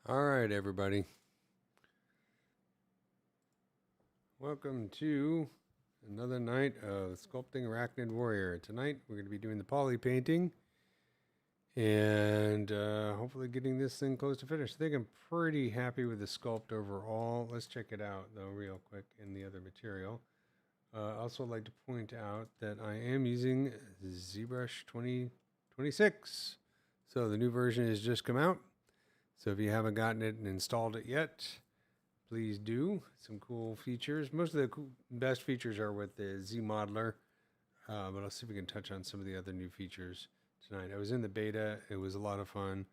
All right, everybody. Welcome to another night of Sculpting Arachnid Warrior. Tonight, we're going to be doing the poly painting and hopefully getting this thing close to finish. I think I'm pretty happy with the sculpt overall. Let's check it out, though, real quick in the other material. I also like to point out that I am using ZBrush 2026. So the new version has just come out. So if you haven't gotten it and installed it yet, please do. Some cool features. Most of the best features are with the ZModeler, but I'll see if we can touch on some of the other new features tonight. I was in the beta. It was a lot of fun.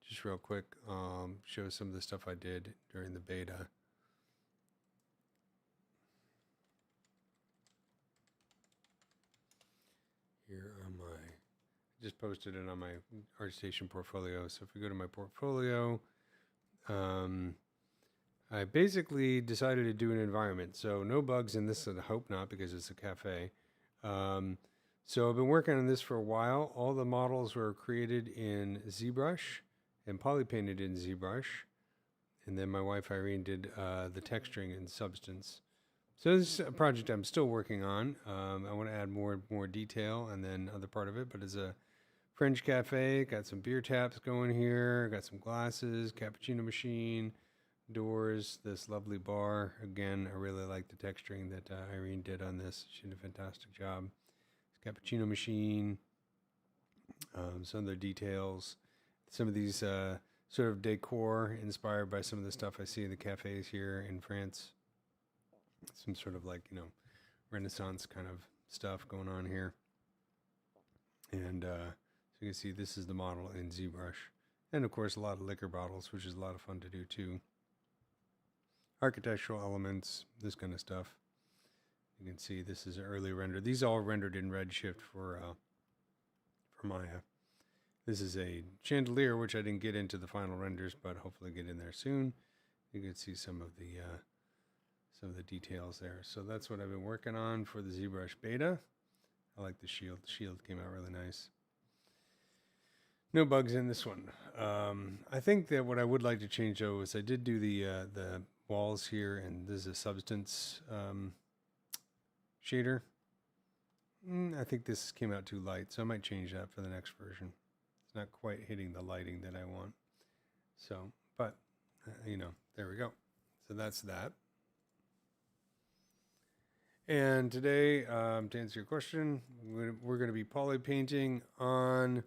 Just real quick, show some of the stuff I did during the beta. Here on my, just posted it on my ArtStation portfolio. So if we go to my portfolio, I basically decided to do an environment. So no bugs in this, I hope not, because it's a cafe. So I've been working on this for a while. All the models were created in ZBrush and poly painted in ZBrush. And then my wife Irene did the texturing in Substance. So this is a project I'm still working on. I want to add more detail and then other part of it, but it's a French cafe, got some beer taps going here, got some glasses, cappuccino machine, doors, this lovely bar. Again, I really like the texturing that Irene did on this. She did a fantastic job. Cappuccino machine, some of the details, some of these sort of decor inspired by some of the stuff I see in the cafes here in France. Some sort of like, Renaissance kind of stuff going on here. And so you can see this is the model in ZBrush. And of course, a lot of liquor bottles, which is a lot of fun to do too. Architectural elements, this kind of stuff. You can see this is an early render. These are all rendered in Redshift for Maya. This is a chandelier, which I didn't get into the final renders, but hopefully get in there soon. You can see some of the details there. So that's what I've been working on for the ZBrush beta. I like the shield. The shield came out really nice. No bugs in this one. I think that what I would like to change though is I did do the walls here, and this is a Substance shader. I think this came out too light, so I might change that for the next version. It's not quite hitting the lighting that I want. So, but there we go. So that's that. And today, to answer your question, we're going to be poly painting on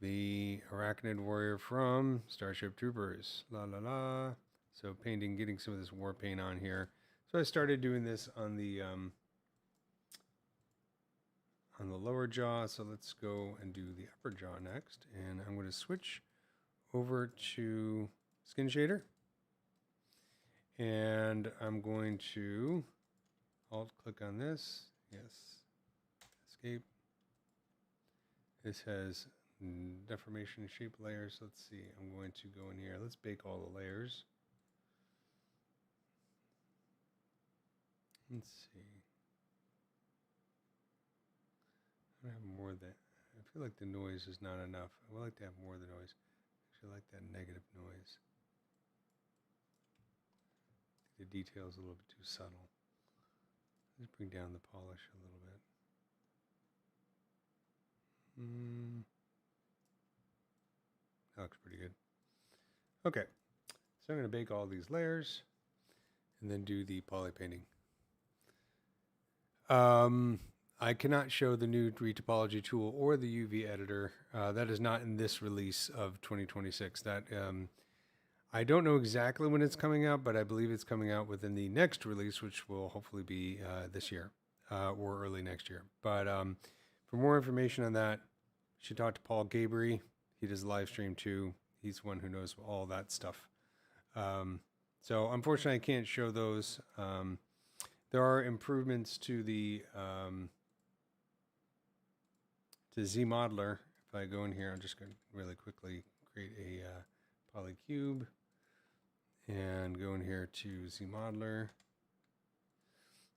the Arachnid Warrior from Starship Troopers. La la la. So painting, getting some of this war paint on here. So I started doing this on the lower jaw. So let's go and do the upper jaw next. And I'm going to switch over to skin shader. And I'm going to alt click on this. Yes. Escape. This has deformation shape layers. Let's see. I'm going to go in here. Let's bake all the layers. Let's see. I have more than. I feel like the noise is not enough. I would like to have more of the noise. Actually, I like that negative noise. The detail is a little bit too subtle. Let's bring down the polish a little bit. That looks pretty good. Okay, so I'm going to bake all these layers and then do the poly painting. I cannot show the new retopology tool or the UV editor. That is not in this release of 2026. That I don't know exactly when it's coming out, but I believe it's coming out within the next release, which will hopefully be this year or early next year. But for more information on that, you should talk to Paul Gabriel. He does live stream too. He's the one who knows all that stuff. So unfortunately, I can't show those. There are improvements to the to ZModeler. If I go in here, I'm just going to really quickly create a polycube and go in here to ZModeler.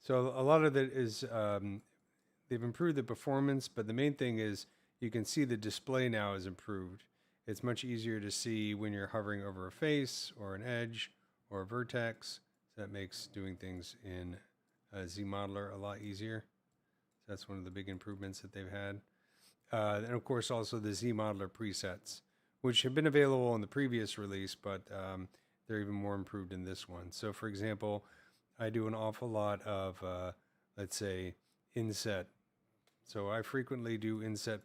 So a lot of it is they've improved the performance, but the main thing is you can see the display now is improved. It's much easier to see when you're hovering over a face or an edge or a vertex. So that makes doing things in ZModeler a lot easier. So that's one of the big improvements that they've had. And of course, also the ZModeler presets, which have been available in the previous release, but they're even more improved in this one. So for example, I do an awful lot of, let's say, inset. So I frequently do inset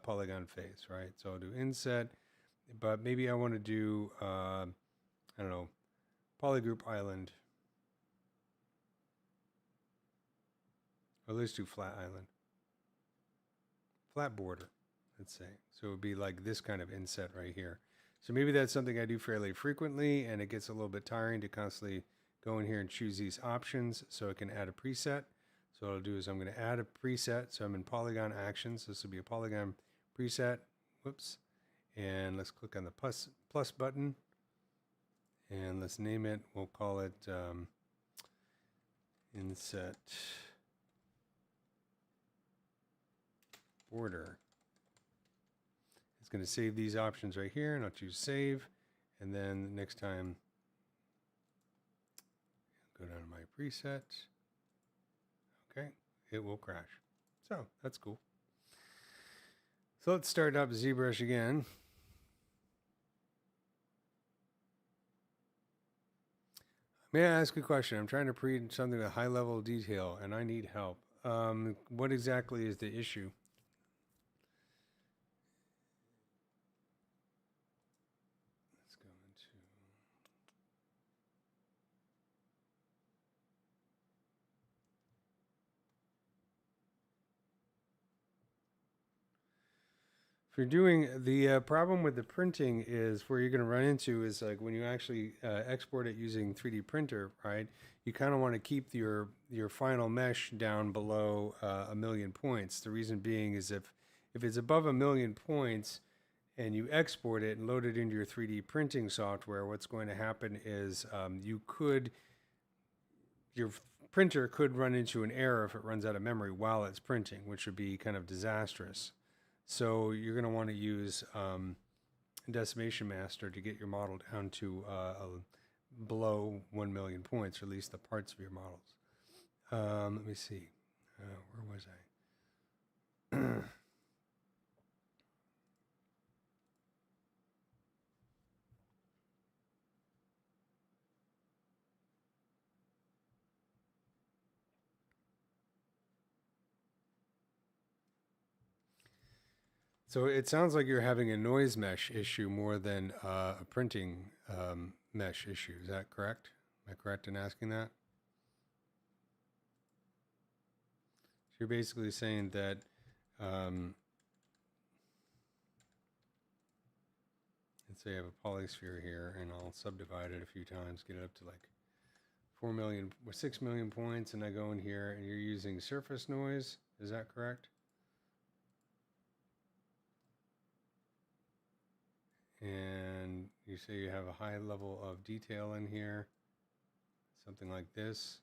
polygon face, right? So I'll do inset, but maybe I want to do, I don't know, polygroup island. Or let's do flat island. Flat border, let's say. So it would be like this kind of inset right here. So maybe that's something I do fairly frequently, and it gets a little bit tiring to constantly go in here and choose these options so it can add a preset. So what I'll do is I'm going to add a preset. So I'm in polygon actions. This will be a polygon preset. Whoops. And let's click on the plus button. And let's name it. We'll call it inset border. It's going to save these options right here, and I'll choose save. And then next time, go down to my preset. Okay, it will crash. So that's cool. So let's start up ZBrush again. May I ask a question? I'm trying to print something with high level of detail and I need help. What exactly is the issue? Let's go into... If you're doing the problem with the printing is where you're going to run into is like when you actually export it using 3D printer, right? You kind of want to keep your final mesh down below 1,000,000 points. The reason being is if it's above 1,000,000 points and you export it and load it into your 3D printing software, what's going to happen is your printer could run into an error if it runs out of memory while it's printing, which would be kind of disastrous. So you're going to want to use Decimation Master to get your model down to below 1,000,000 points, or at least the parts of your models. Let me see. Where was I? So it sounds like you're having a noise mesh issue more than a printing mesh issue. Is that correct? Am I correct in asking that? So you're basically saying that let's say I have a polysphere here and I'll subdivide it a few times, get it up to like 4,000,000 or 6,000,000 points, and I go in here and you're using surface noise. Is that correct? And you say you have a high level of detail in here, something like this,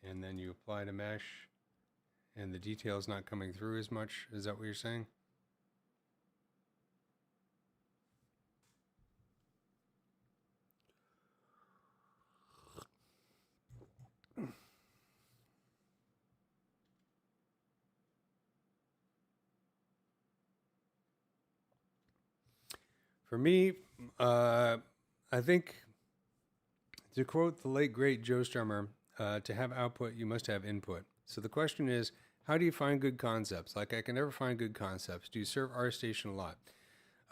and then you apply the mesh and the detail is not coming through as much. Is that what you're saying? For me, I think, to quote the late great Joe Strummer, to have output, you must have input. So the question is, how do you find good concepts? Like, I can never find good concepts. Do you serve ArtStation a lot?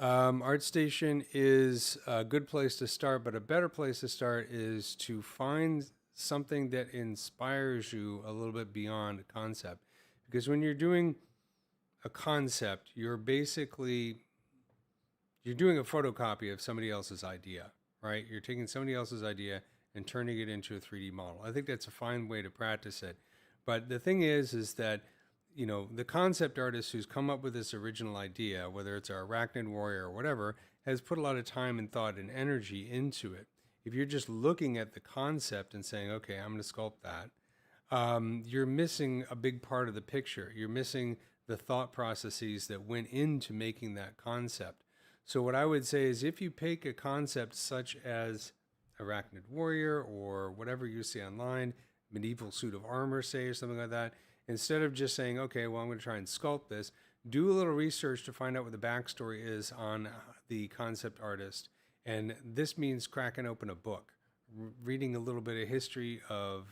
ArtStation is a good place to start, but a better place to start is to find something that inspires you a little bit beyond a concept. Because when you're doing a concept, you're basically... you're doing a photocopy of somebody else's idea, right? You're taking somebody else's idea and turning it into a 3D model. I think that's a fine way to practice it. But the thing is that, you know, the concept artist who's come up with this original idea, whether it's our Arachnid Warrior or whatever, has put a lot of time and thought and energy into it. If you're just looking at the concept and saying, okay, I'm going to sculpt that, you're missing a big part of the picture. You're missing the thought processes that went into making that concept. So what I would say is if you pick a concept such as Arachnid Warrior or whatever you see online, medieval suit of armor, say, or something like that, instead of just saying, okay, well, I'm going to try and sculpt this, do a little research to find out what the backstory is on the concept artist. And this means cracking open a book, reading a little bit of history of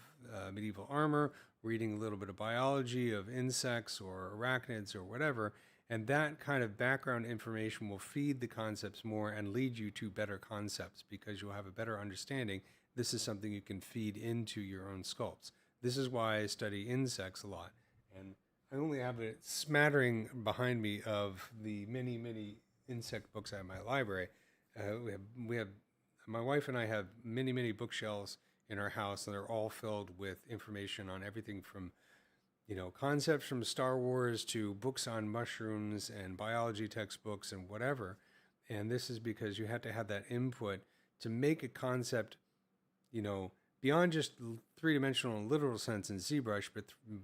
medieval armor, reading a little bit of biology of insects or arachnids or whatever. And that kind of background information will feed the concepts more and lead you to better concepts because you'll have a better understanding. This is something you can feed into your own sculpts. This is why I study insects a lot. And I only have a smattering behind me of the many, many insect books I have in my library. We have my wife and I have many, many bookshelves in our house, and they're all filled with information on everything from, concepts from Star Wars to books on mushrooms and biology textbooks and whatever. And this is because you have to have that input to make a concept, beyond just three-dimensional in literal sense in ZBrush,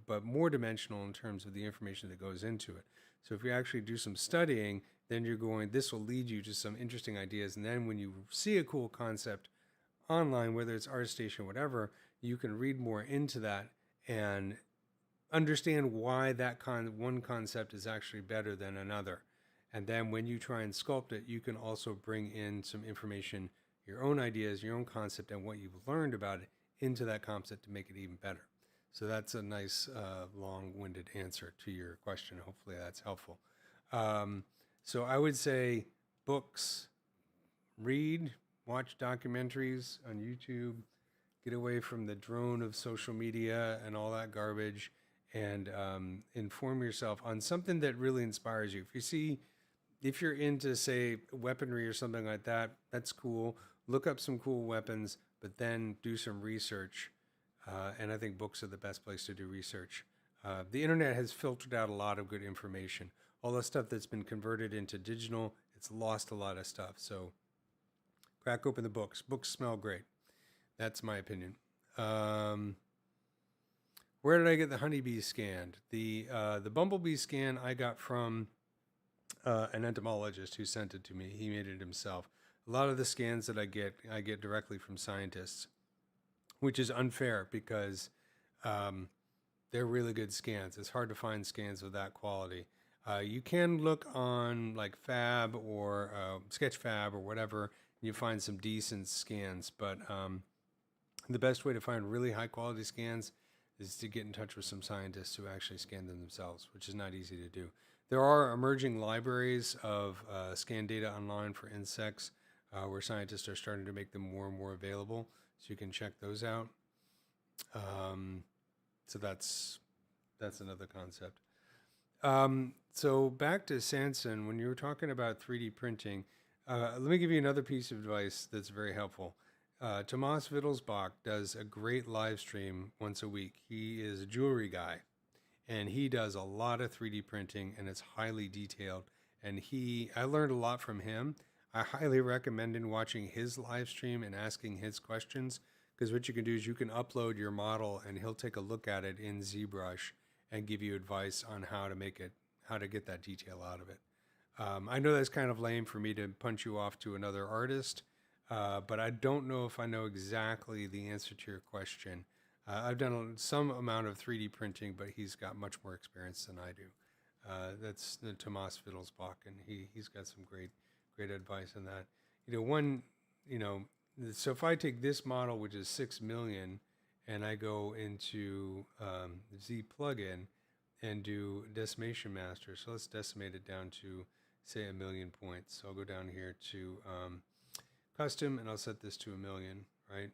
but more dimensional in terms of the information that goes into it. So if you actually do some studying, then this will lead you to some interesting ideas. And then when you see a cool concept online, whether it's ArtStation or whatever, you can read more into that and understand why that one concept is actually better than another. And then when you try and sculpt it, you can also bring in some information, your own ideas, your own concept, and what you've learned about it into that concept to make it even better. So that's a nice long-winded answer to your question. Hopefully that's helpful. So I would say books, read, watch documentaries on YouTube, get away from the drone of social media and all that garbage, and inform yourself on something that really inspires you. If you're into, say, weaponry or something like that, that's cool. Look up some cool weapons, but then do some research. And I think books are the best place to do research. The internet has filtered out a lot of good information. All the stuff that's been converted into digital, it's lost a lot of stuff. So crack open the books. Books smell great. That's my opinion. Where did I get the honeybee scanned? The bumblebee scan I got from an entomologist who sent it to me. He made it himself. A lot of the scans that I get directly from scientists, which is unfair because they're really good scans. It's hard to find scans of that quality. You can look on like Fab or Sketchfab or whatever, and you find some decent scans, but the best way to find really high quality scans is to get in touch with some scientists who actually scan them themselves, which is not easy to do. There are emerging libraries of scan data online for insects where scientists are starting to make them more and more available, so you can check those out. So that's another concept. So back to Sanson, when you were talking about 3D printing, let me give you another piece of advice that's very helpful. Tomas Wittelsbach does a great live stream once a week. He is a jewelry guy, and he does a lot of 3D printing, and it's highly detailed. And I learned a lot from him. I highly recommend watching his live stream and asking his questions, because what you can do is you can upload your model, and he'll take a look at it in ZBrush and give you advice on how to get that detail out of it. I know that's kind of lame for me to punch you off to another artist, but I don't know if I know exactly the answer to your question. I've done some amount of 3D printing, but he's got much more experience than I do. That's Tomas Wittelsbach, and he's got some great advice on that. So if I take this model, which is 6 million, and I go into Z plugin and do decimation master. So let's decimate it down to, say, 1 million points. So I'll go down here to custom, and I'll set this to 1 million, right?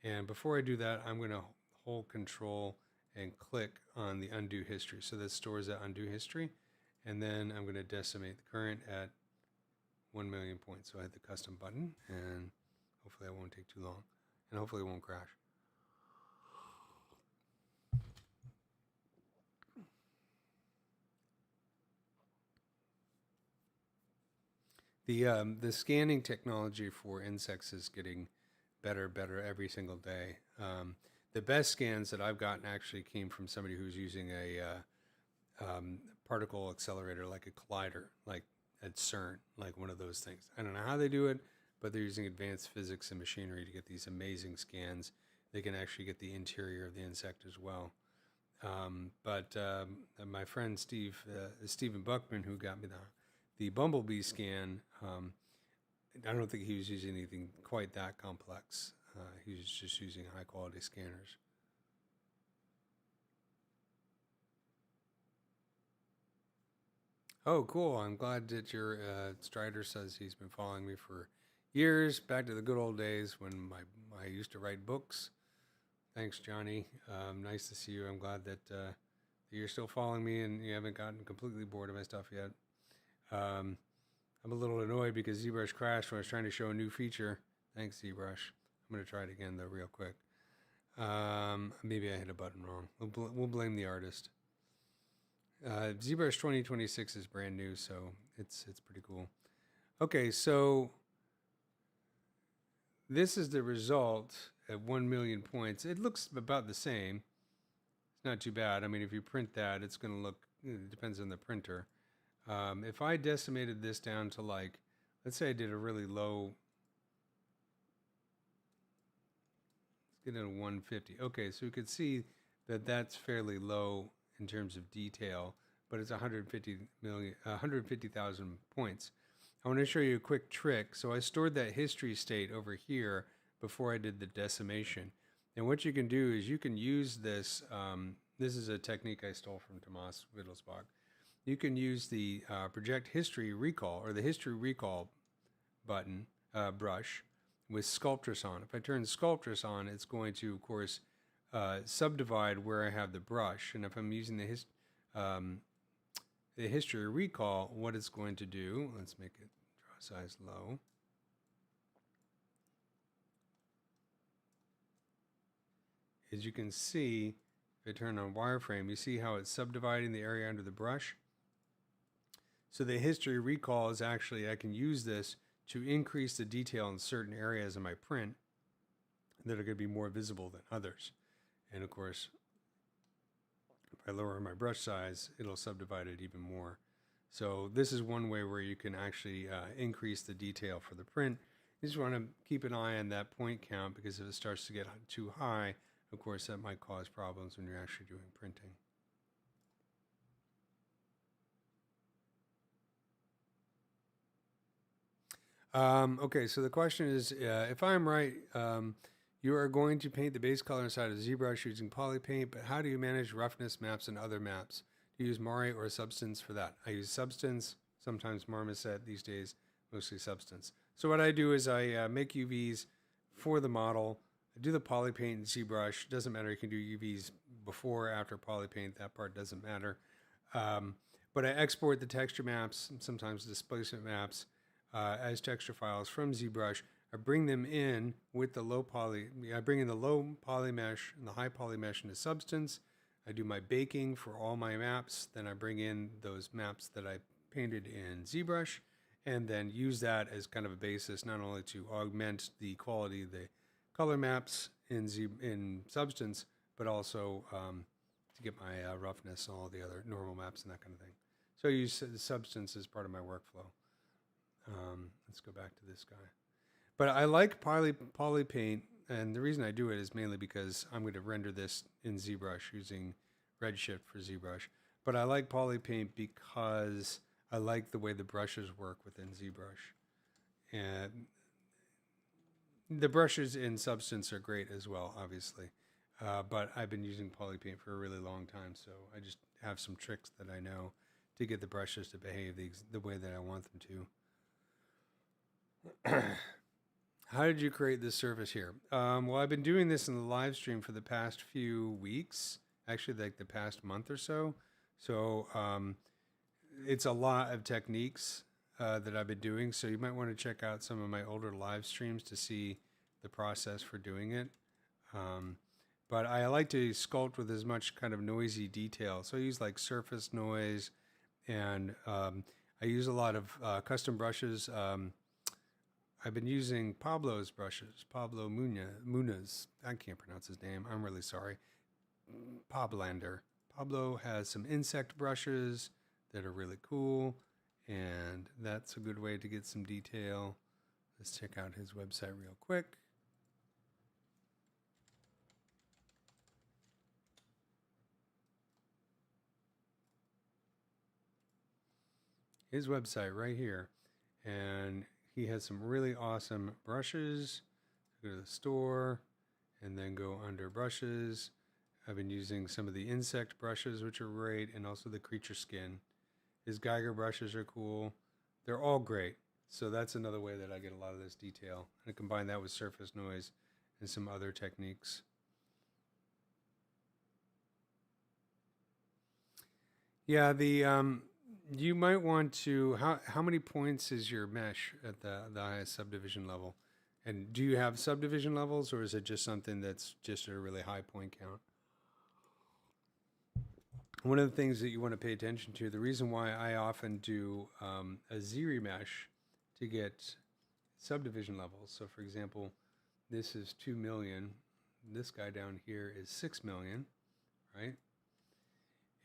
And before I do that, I'm going to hold control and click on the undo history. So that stores that undo history. And then I'm going to decimate the current at 1 million points. So I hit the custom button, and hopefully that won't take too long, and hopefully it won't crash. The scanning technology for insects is getting better every single day. The best scans that I've gotten actually came from somebody who's using a particle accelerator, like a collider, like at CERN, like one of those things. I don't know how they do it, but they're using advanced physics and machinery to get these amazing scans. They can actually get the interior of the insect as well. But my friend Stephen Buckman, who got me the bumblebee scan, I don't think he was using anything quite that complex. He was just using high quality scanners. Oh, cool. I'm glad that your Strider says he's been following me for years, back to the good old days when I used to write books. Thanks, Johnny. Nice to see you. I'm glad that you're still following me and you haven't gotten completely bored of my stuff yet. I'm a little annoyed because ZBrush crashed when I was trying to show a new feature. Thanks, ZBrush. I'm going to try it again, though, real quick. Maybe I hit a button wrong. We'll blame the artist. ZBrush 2026 is brand new, so it's pretty cool. Okay, so this is the result at 1 million points. It looks about the same. It's not too bad. I mean, if you print that, it's going to look, it depends on the printer. If I decimated this down to like, let's say I did a really low, let's get it to 150. Okay, so you could see that that's fairly low in terms of detail, but it's 150,000 points. I want to show you a quick trick. So I stored that history state over here before I did the decimation. And what you can do is you can use this. This is a technique I stole from Tomas Wittelsbach. You can use the project history recall or the history recall button brush with Sculptress on. If I turn Sculptress on, it's going to, of course, subdivide where I have the brush. And if I'm using the history recall, what it's going to do, let's make it draw size low. As you can see, if I turn on wireframe, you see how it's subdividing the area under the brush. So the history recall is actually, I can use this to increase the detail in certain areas of my print that are going to be more visible than others. And of course, if I lower my brush size, it'll subdivide it even more. So this is one way where you can actually increase the detail for the print. You just want to keep an eye on that point count, because if it starts to get too high, of course, that might cause problems when you're actually doing printing. Okay, so the question is, if I'm right, you are going to paint the base color inside of ZBrush using polypaint, but how do you manage roughness maps and other maps? Do you use Mari or Substance for that? I use Substance, sometimes Marmoset these days, mostly Substance. So what I do is I make UVs for the model. I do the polypaint in ZBrush. Doesn't matter, you can do UVs before or after polypaint. That part doesn't matter. But I export the texture maps, sometimes displacement maps, as texture files from ZBrush. I bring them in with the low poly. I bring in the low poly mesh and the high poly mesh into Substance. I do my baking for all my maps. Then I bring in those maps that I painted in ZBrush, and then use that as kind of a basis, not only to augment the quality of the color maps in Substance, but also to get my roughness and all the other normal maps and that kind of thing. So I use Substance as part of my workflow. Let's go back to this guy. But I like polypaint, and the reason I do it is mainly because I'm going to render this in ZBrush using Redshift for ZBrush. But I like polypaint because I like the way the brushes work within ZBrush. And the brushes in Substance are great as well, obviously. But I've been using polypaint for a really long time, so I just have some tricks that I know to get the brushes to behave the way that I want them to. How did you create this surface here? Well, I've been doing this in the live stream for the past few weeks, actually like the past month or so. So it's a lot of techniques that I've been doing. So you might want to check out some of my older live streams to see the process for doing it. But I like to sculpt with as much kind of noisy detail. So I use like surface noise, and I use a lot of custom brushes. I've been using Pablo's brushes, Pablo Munoz. I can't pronounce his name. I'm really sorry. Pablander. Pablo has some insect brushes that are really cool. And that's a good way to get some detail. Let's check out his website real quick. His website right here. And he has some really awesome brushes. Go to the store and then go under brushes. I've been using some of the insect brushes, which are great, and also the creature skin. His Geiger brushes are cool. They're all great. So that's another way that I get a lot of this detail. And I combine that with surface noise and some other techniques. Yeah, you might want to, how many points is your mesh at the highest subdivision level? And do you have subdivision levels, or is it just something that's just a really high point count? One of the things that you want to pay attention to, the reason why I often do a ZRemesh to get subdivision levels. So for example, this is 2 million. This guy down here is 6 million, right?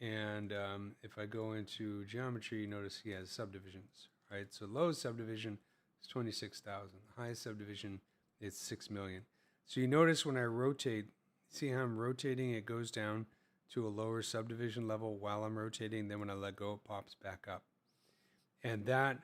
And if I go into geometry, notice he has subdivisions, right? So lowest subdivision is 26,000. The highest subdivision is 6 million. So you notice when I rotate, see how I'm rotating, it goes down to a lower subdivision level while I'm rotating. Then when I let go, it pops back up. And that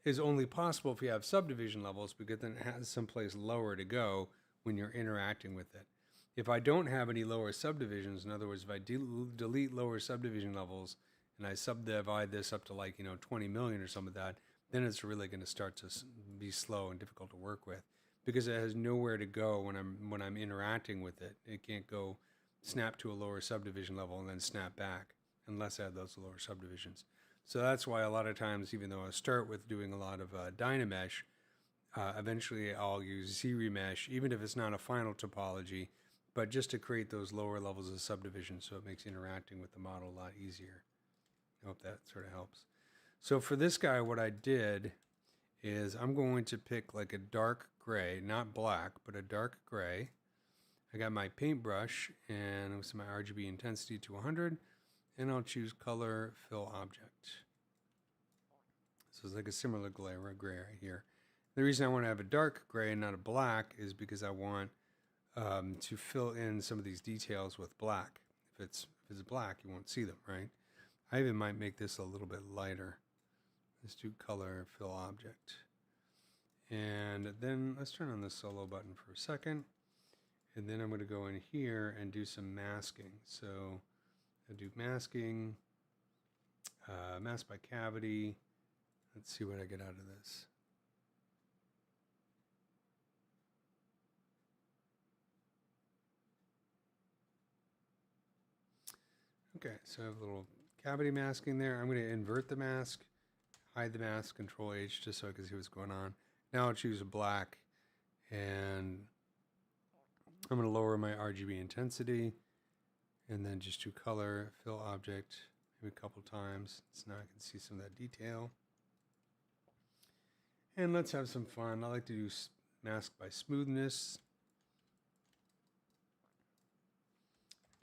is only possible if you have subdivision levels, because then it has someplace lower to go when you're interacting with it. If I don't have any lower subdivisions, in other words, if I delete lower subdivision levels and I subdivide this up to 20 million or some of that, then it's really going to start to be slow and difficult to work with, because it has nowhere to go when I'm interacting with it. It can't go snap to a lower subdivision level and then snap back unless I have those lower subdivisions. So that's why a lot of times, even though I start with doing a lot of Dynamesh, eventually I'll use ZRemesh, even if it's not a final topology, but just to create those lower levels of subdivision, so it makes interacting with the model a lot easier. I hope that sort of helps. So for this guy, what I did is I'm going to pick like a dark gray, not black, but a dark gray. I got my paintbrush and with my RGB intensity to 100, and I'll choose color fill object. So it's like a similar gray right here. The reason I want to have a dark gray and not a black is because I want to fill in some of these details with black. If it's black, you won't see them, right? I even might make this a little bit lighter. Let's do color fill object. And then let's turn on the solo button for a second. And then I'm going to go in here and do some masking. So I'll do masking, mask by cavity. Let's see what I get out of this. Okay, so I have a little cavity masking there. I'm going to invert the mask, hide the mask, Control H, just so I can see what's going on. Now I'll choose a black, and I'm going to lower my RGB intensity, and then just do color, fill object, maybe a couple times, so now I can see some of that detail. And let's have some fun. I like to do mask by smoothness.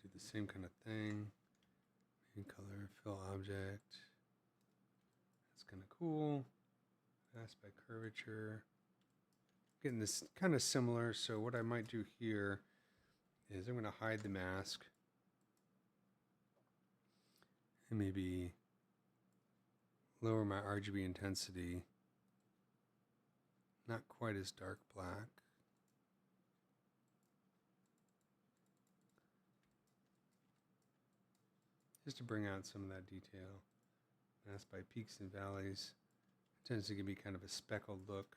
Do the same kind of thing. Color fill object. That's kind of cool. Mask by curvature. Getting this kind of similar. So what I might do here is I'm going to hide the mask and maybe lower my RGB intensity. Not quite as dark black. Just to bring out some of that detail. Mask by peaks and valleys. It tends to give me kind of a speckled look.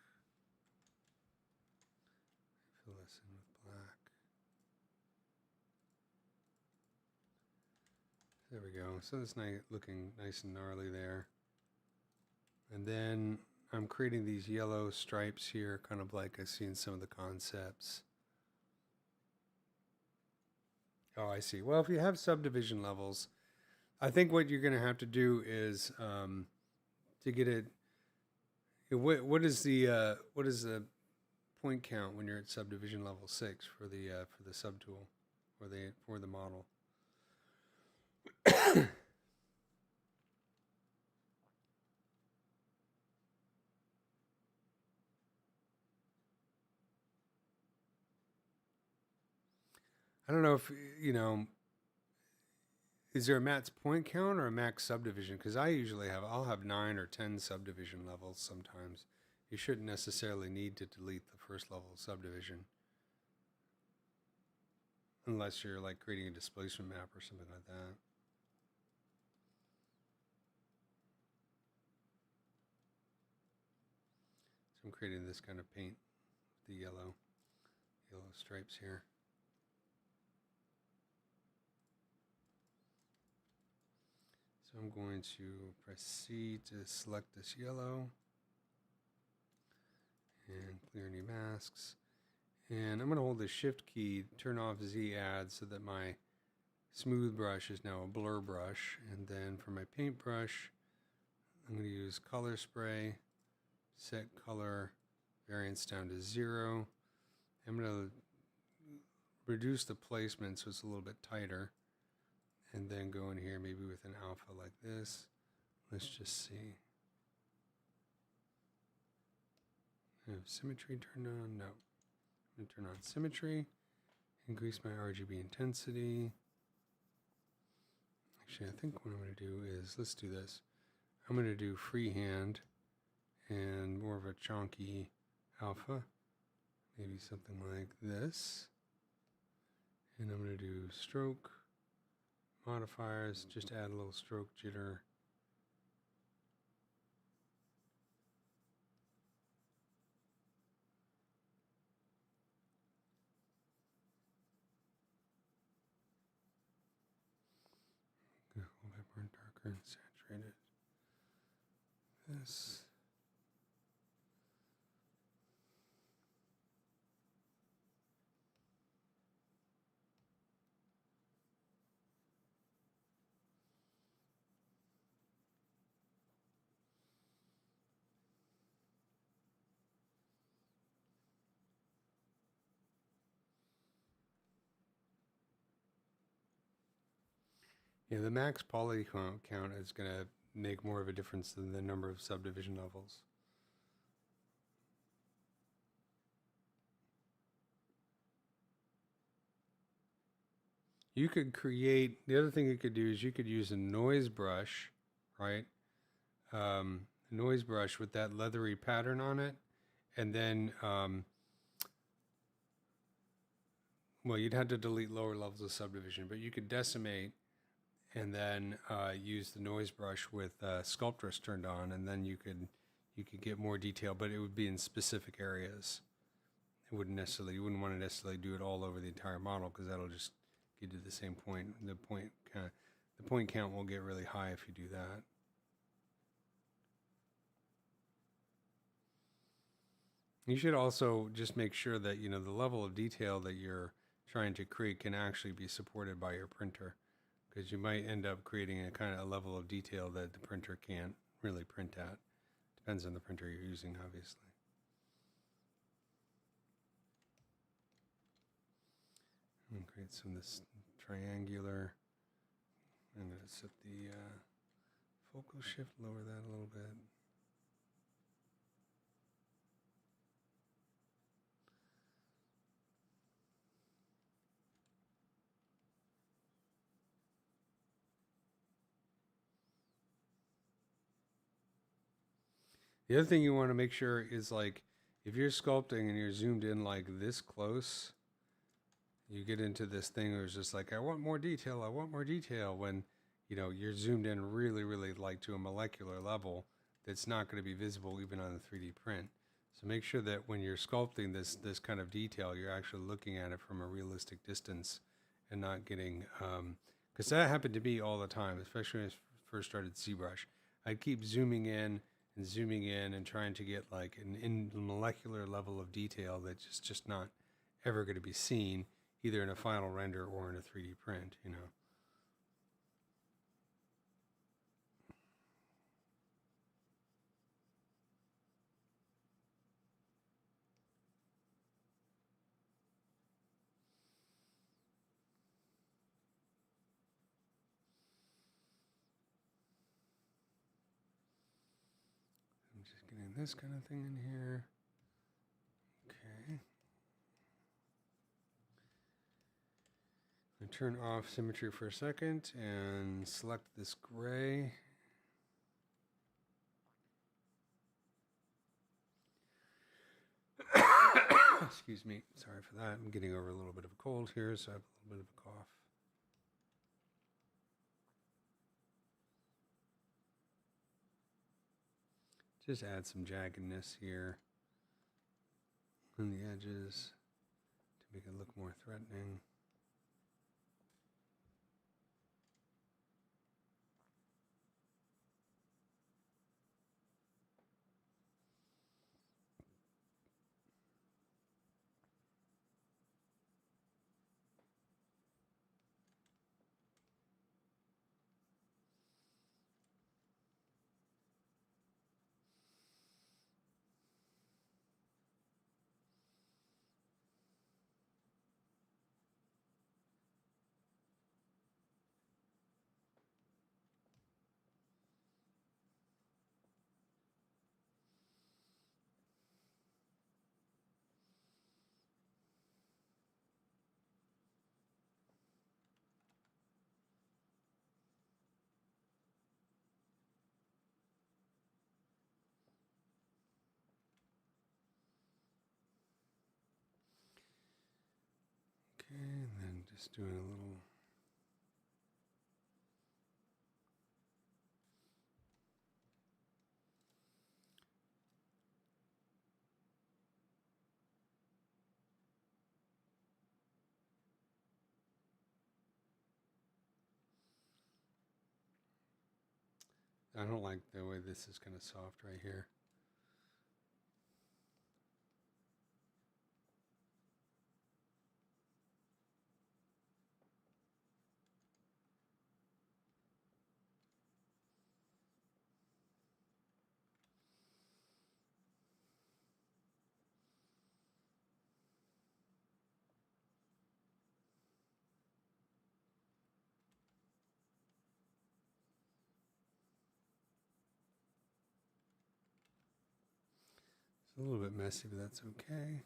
Fill this in with black. There we go. So it's looking nice and gnarly there. And then I'm creating these yellow stripes here, kind of like I see in some of the concepts. Oh, I see. Well, if you have subdivision levels, I think what you're going to have to do is to get it. What is the point count when you're at subdivision level 6 for the subtool for the model? I don't know if, you know, is there a max point count or a max subdivision? Because I'll have 9 or 10 subdivision levels sometimes. You shouldn't necessarily need to delete the first level of subdivision. Unless you're like creating a displacement map or something like that. So I'm creating this kind of paint, the yellow stripes here. So I'm going to press C to select this yellow and clear any masks. And I'm going to hold the Shift key, turn off Z add so that my smooth brush is now a blur brush. And then for my paintbrush, I'm going to use color spray, set color variance down to 0. I'm going to reduce the placement so it's a little bit tighter. And then go in here maybe with an alpha like this. Let's just see. I have symmetry turned on? No. I'm going to turn on symmetry. Increase my RGB intensity. Actually, I think what I'm going to do is, let's do this. I'm going to do freehand and more of a chunky alpha. Maybe something like this. And I'm going to do stroke. Modifiers, just add a little stroke jitter. A little bit more darker and saturated. This. Yeah, the max poly count is going to make more of a difference than the number of subdivision levels. You could create, the other thing you could do is you could use a noise brush, right? A noise brush with that leathery pattern on it. And then, well, you'd have to delete lower levels of subdivision, but you could decimate and then use the noise brush with Sculptress turned on, and then you could get more detail, but it would be in specific areas. You wouldn't want to necessarily do it all over the entire model because that'll just get to the same point. The point count will get really high if you do that. You should also just make sure that the level of detail that you're trying to create can actually be supported by your printer, because you might end up creating a kind of a level of detail that the printer can't really print at. Depends on the printer you're using, obviously. I'm going to create some of this triangular. I'm going to set the focal shift, lower that a little bit. The other thing you want to make sure is, like, if you're sculpting and you're zoomed in like this close, you get into this thing where it's just like, I want more detail, when, you're zoomed in really, really like to a molecular level that's not going to be visible even on the 3D print. So make sure that when you're sculpting this kind of detail, you're actually looking at it from a realistic distance and not getting, because that happened to me all the time, especially when I first started ZBrush. I'd keep zooming in and trying to get like an molecular level of detail that's just not ever going to be seen either in a final render or in a 3D print, I'm just getting this kind of thing in here. Okay. turn off symmetry for a second and select this gray. Excuse me, sorry for that. I'm getting over a little bit of a cold here, so I have a little bit of a cough. Just add some jaggedness here on the edges to make it look more threatening. Okay, and then just doing a little. I don't like the way this is kind of soft right here. It's a little bit messy, but that's okay.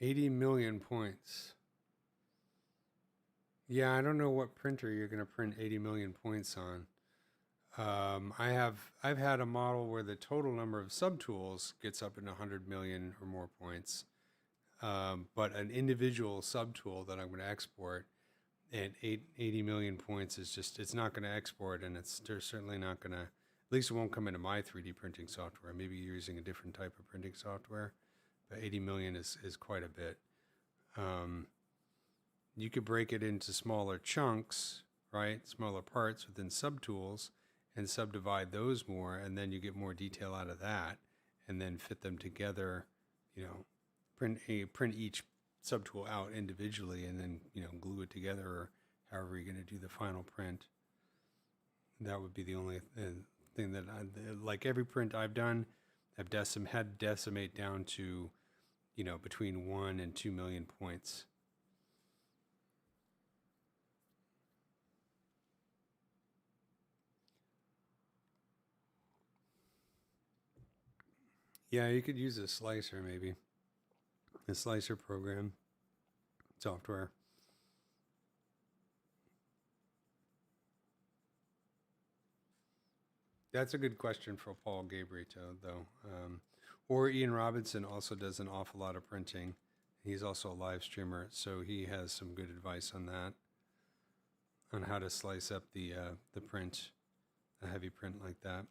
$80 million points. Yeah, I don't know what printer you're going to print 80 million points on. I've had a model where the total number of subtools gets up in 100 million or more points, but an individual subtool that I'm going to export at 80 million points is just, it's not going to export, and it's certainly not going to, at least it won't come into my 3D printing software. Maybe you're using a different type of printing software, but 80 million is quite a bit. You could break it into smaller chunks, right? Smaller parts within subtools, and subdivide those more, and then you get more detail out of that, and then fit them together, you know, print each subtool out individually, and then, you know, glue it together, or however you're going to do the final print. That would be the only thing that like every print I've done, I've had to decimate down to, you know, between 1 and 2 million points. Yeah, you could use a slicer, maybe. A slicer program, software. That's a good question for Paul Gabrito, though. Or Ian Robinson also does an awful lot of printing. He's also a live streamer, so he has some good advice on that, on how to slice up the print, a heavy print like that.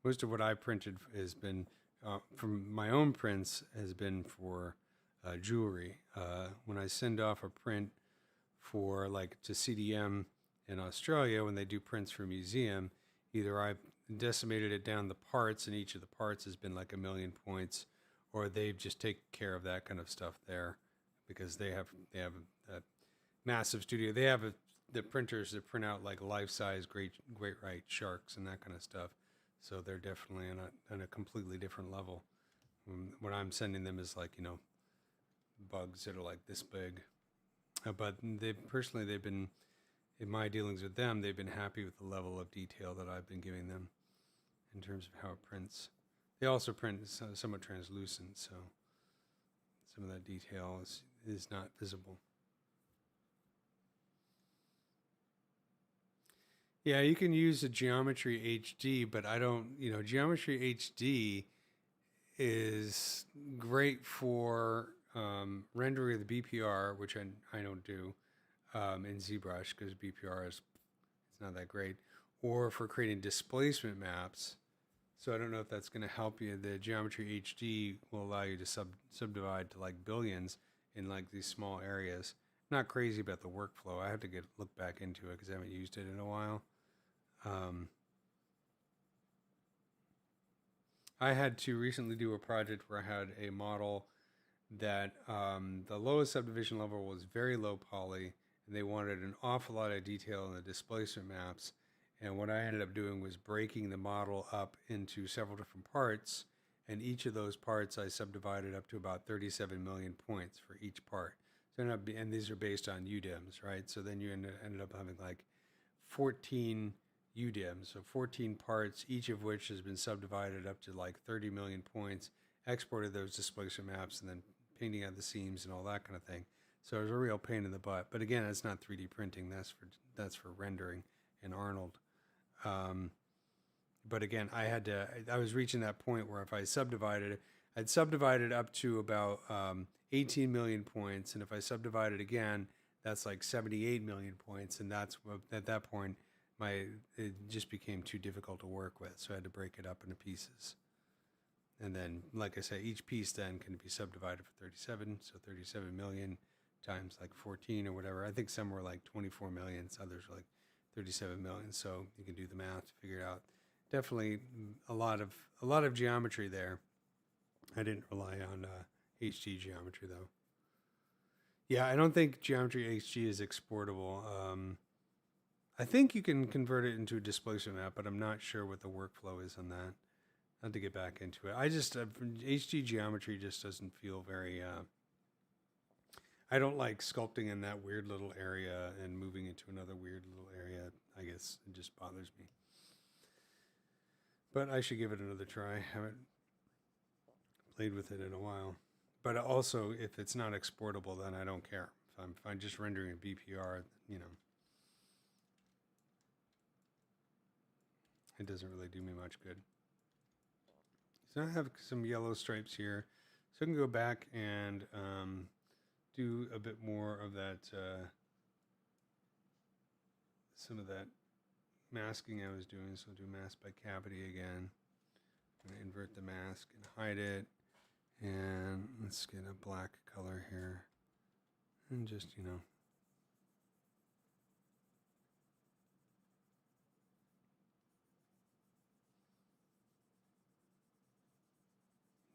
Most of what I printed has been, from my own prints, has been for jewelry. When I send off a print for like to CDM in Australia, when they do prints for a museum, either I've decimated it down the parts and each of the parts has been like 1,000,000 points, or they've just taken care of that kind of stuff there because they have a massive studio. They have the printers that print out like life-size great white sharks and that kind of stuff. So they're definitely on a completely different level. What I'm sending them is like, bugs that are like this big. But they've been, in my dealings with them, they've been happy with the level of detail that I've been giving them in terms of how it prints. They also print somewhat translucent, so some of that detail is not visible. Yeah, you can use a Geometry HD, but I don't, Geometry HD is great for rendering the BPR, which I don't do in ZBrush because BPR it's not that great, or for creating displacement maps. So I don't know if that's going to help you. The Geometry HD will allow you to subdivide to like billions in like these small areas. Not crazy about the workflow. I have to look back into it because I haven't used it in a while. I had to recently do a project where I had a model that the lowest subdivision level was very low poly, and they wanted an awful lot of detail in the displacement maps. And what I ended up doing was breaking the model up into several different parts, and each of those parts I subdivided up to about 37 million points for each part. So and these are based on UDIMs, right? So then you ended up having like 14 UDIMs, so 14 parts, each of which has been subdivided up to like 30 million points, exported those displacement maps, and then painting out the seams and all that kind of thing. So it was a real pain in the butt. But again, it's not 3D printing. That's for rendering in Arnold. But again, I was reaching that point where if I subdivided it, I'd subdivided up to about 18 million points. And if I subdivided again, that's like 78 million points. And that's at that point, it just became too difficult to work with. So I had to break it up into pieces. And then, like I say, each piece then can be subdivided for 37. So 37 million times like 14 or whatever. I think some were like 24 million. Others were like 37 million. So you can do the math to figure it out. Definitely a lot of geometry there. I didn't rely on HD geometry though. Yeah, I don't think Geometry HD is exportable. I think you can convert it into a displacement map, but I'm not sure what the workflow is on that. I have to get back into it. I just HD geometry just doesn't feel very. I don't like sculpting in that weird little area and moving into another weird little area. I guess it just bothers me. But I should give it another try. Haven't played with it in a while. But also, if it's not exportable, then I don't care. If I'm just rendering a BPR, it doesn't really do me much good. So I have some yellow stripes here. So I can go back and do a bit more of that, some of that masking I was doing. So I'll do mask by cavity again. I'm going to invert the mask and hide it. And let's get a black color here. And just,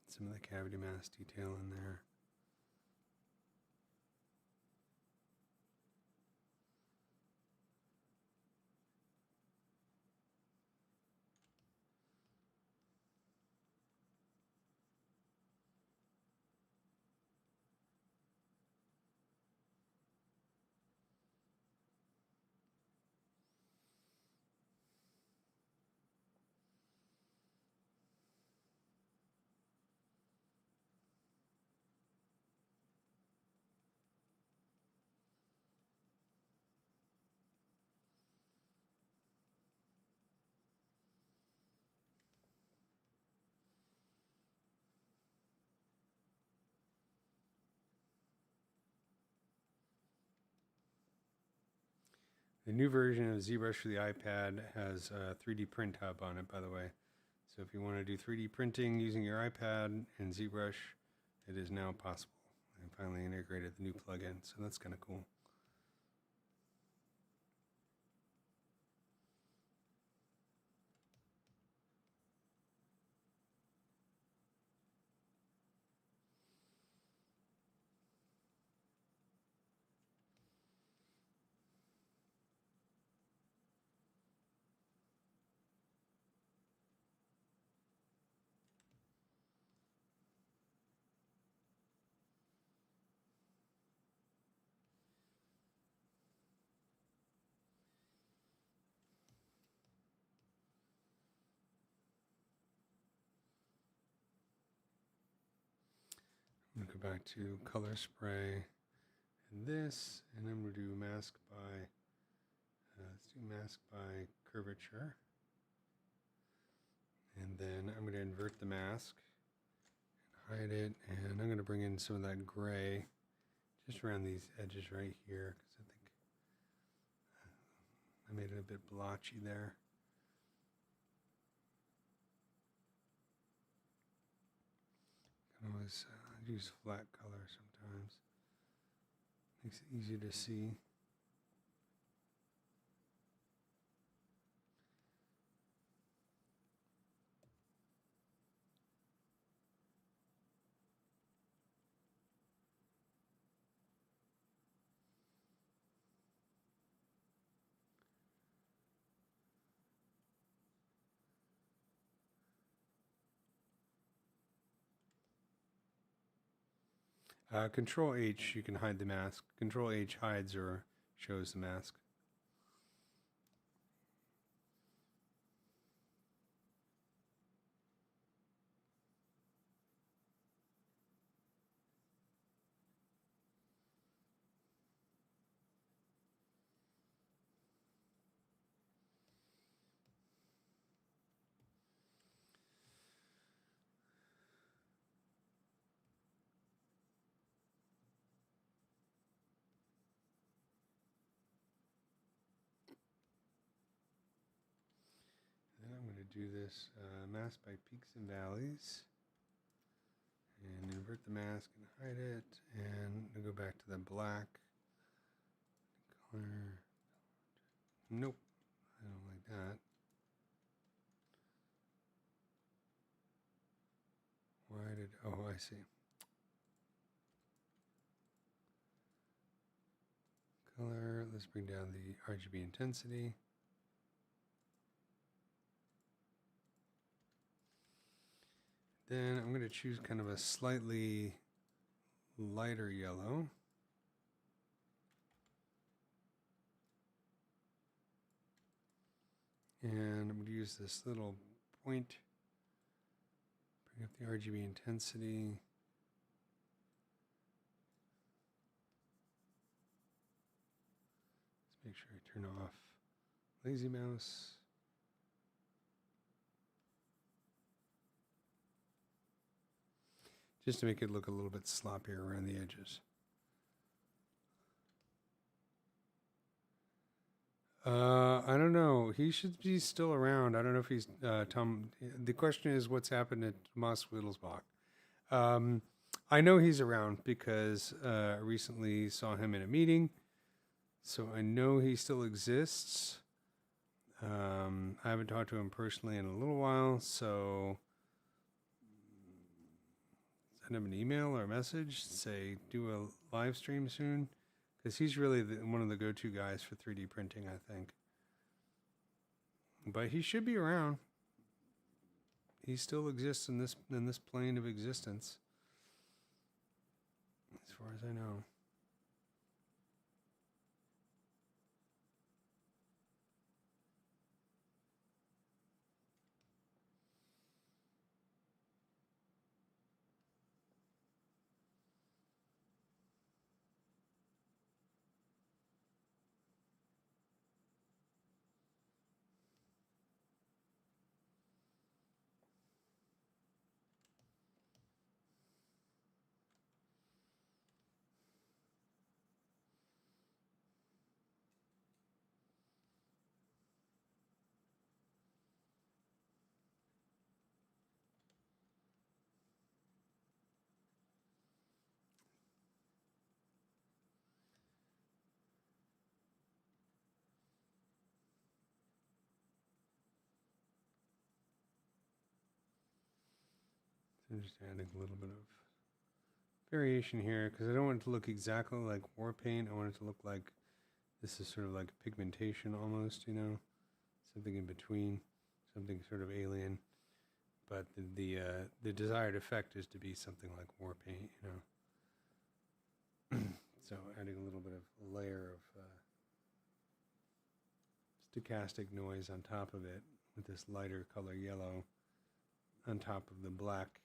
some of the cavity mask detail in there. The new version of ZBrush for the iPad has a 3D print hub on it, by the way. So if you want to do 3D printing using your iPad and ZBrush, it is now possible. I finally integrated the new plugin, so that's kind of cool. I'm going to go back to color spray and this, and I'm going to do mask by, let's do mask by curvature. And then I'm going to invert the mask and hide it, and I'm going to bring in some of that gray just around these edges right here, because I think I made it a bit blotchy there. I can always use flat color sometimes. Makes it easier to see. Control H, you can hide the mask. Control H hides or shows the mask. I'm going to do this mask by peaks and valleys, and invert the mask and hide it, and I'll go back to the black color. Nope, I don't like that. Why did, oh, I see. Color, let's bring down the RGB intensity. Then I'm going to choose kind of a slightly lighter yellow. And I'm going to use this little point, bring up the RGB intensity. Let's make sure I turn off lazy mouse. Just to make it look a little bit sloppier around the edges. I don't know. He should be still around. I don't know if he's Tom. The question is, what's happened at Moss Wittelsbach? I know he's around because I recently saw him in a meeting, so I know he still exists. I haven't talked to him personally in a little while, so send him an email or a message, say do a live stream soon, because he's really one of the go-to guys for 3D printing, I think. But he should be around. He still exists in this plane of existence, as far as I know. I'm just adding a little bit of variation here because I don't want it to look exactly like war paint. I want it to look like this is sort of like pigmentation almost, you know, something in between, something sort of alien. But the desired effect is to be something like war paint, you know. So adding a little bit of a layer of stochastic noise on top of it with this lighter color yellow on top of the black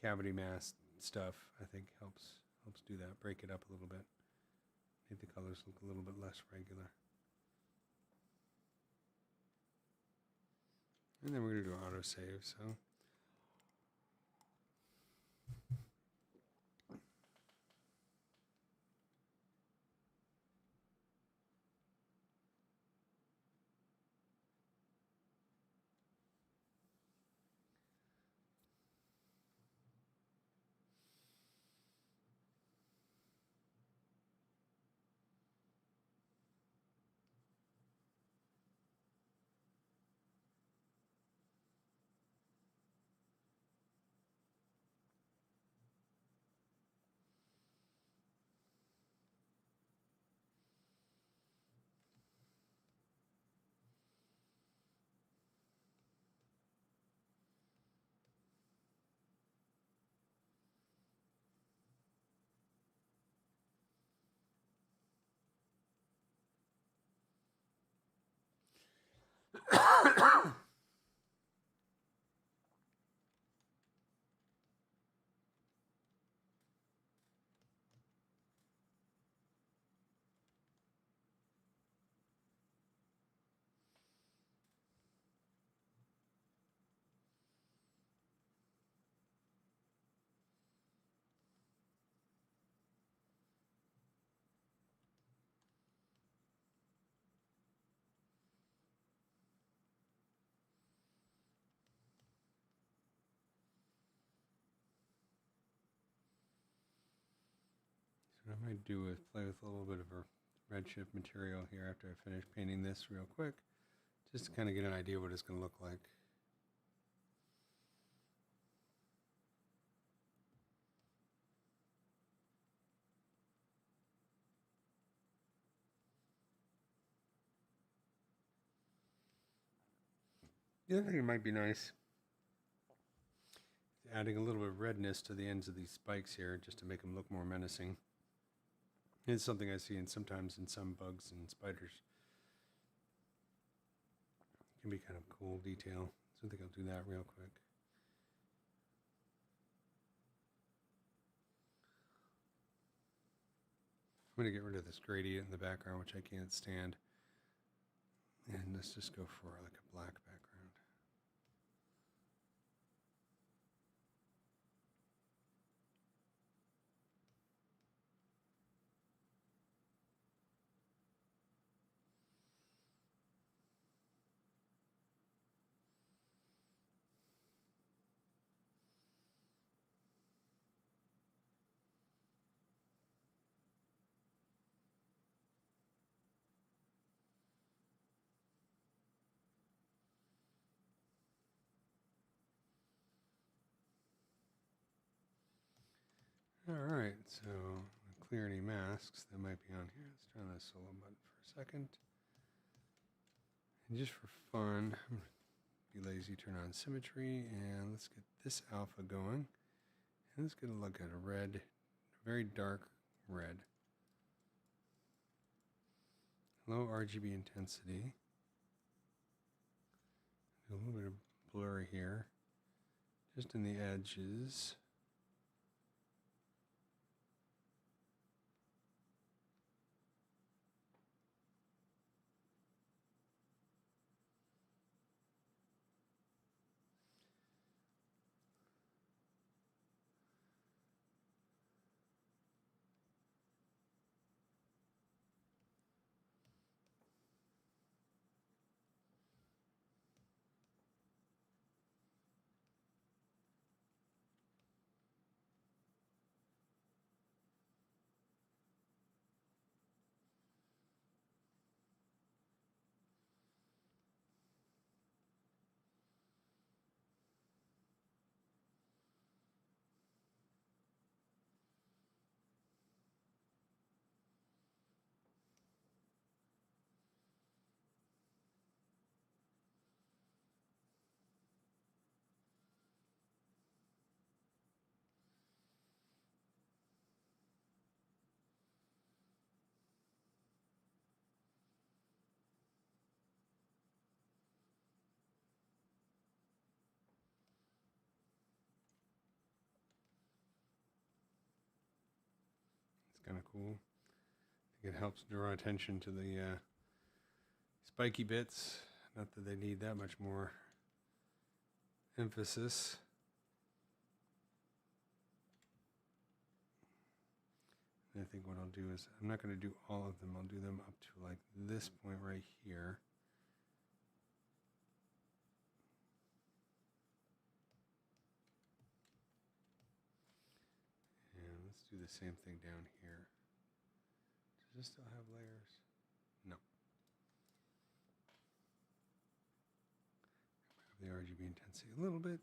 cavity mask stuff, I think helps do that. Break it up a little bit. Make the colors look a little bit less regular. And then we're going to do autosave, so. What I might do is play with a little bit of a Redshift material here after I finish painting this real quick, just to kind of get an idea what it's going to look like. The other thing that might be nice, adding a little bit of redness to the ends of these spikes here, just to make them look more menacing. It's something I see sometimes in some bugs and spiders. It can be kind of cool detail. So I think I'll do that real quick. I'm going to get rid of this gradient in the background, which I can't stand. And let's just go for like a black background. All right, so clear any masks that might be on here. Let's turn the solo button for a second. And just for fun, I'm gonna be lazy, turn on symmetry, and let's get this alpha going. And let's get a look at a red, a very dark red. Low RGB intensity. A little bit of blur here, just in the edges. kind of cool. I think it helps draw attention to the spiky bits. Not that they need that much more emphasis. And I think what I'll do is, I'm not going to do all of them. I'll do them up to like this point right here. And let's do the same thing down here. Does this still have layers? No. The RGB intensity a little bit.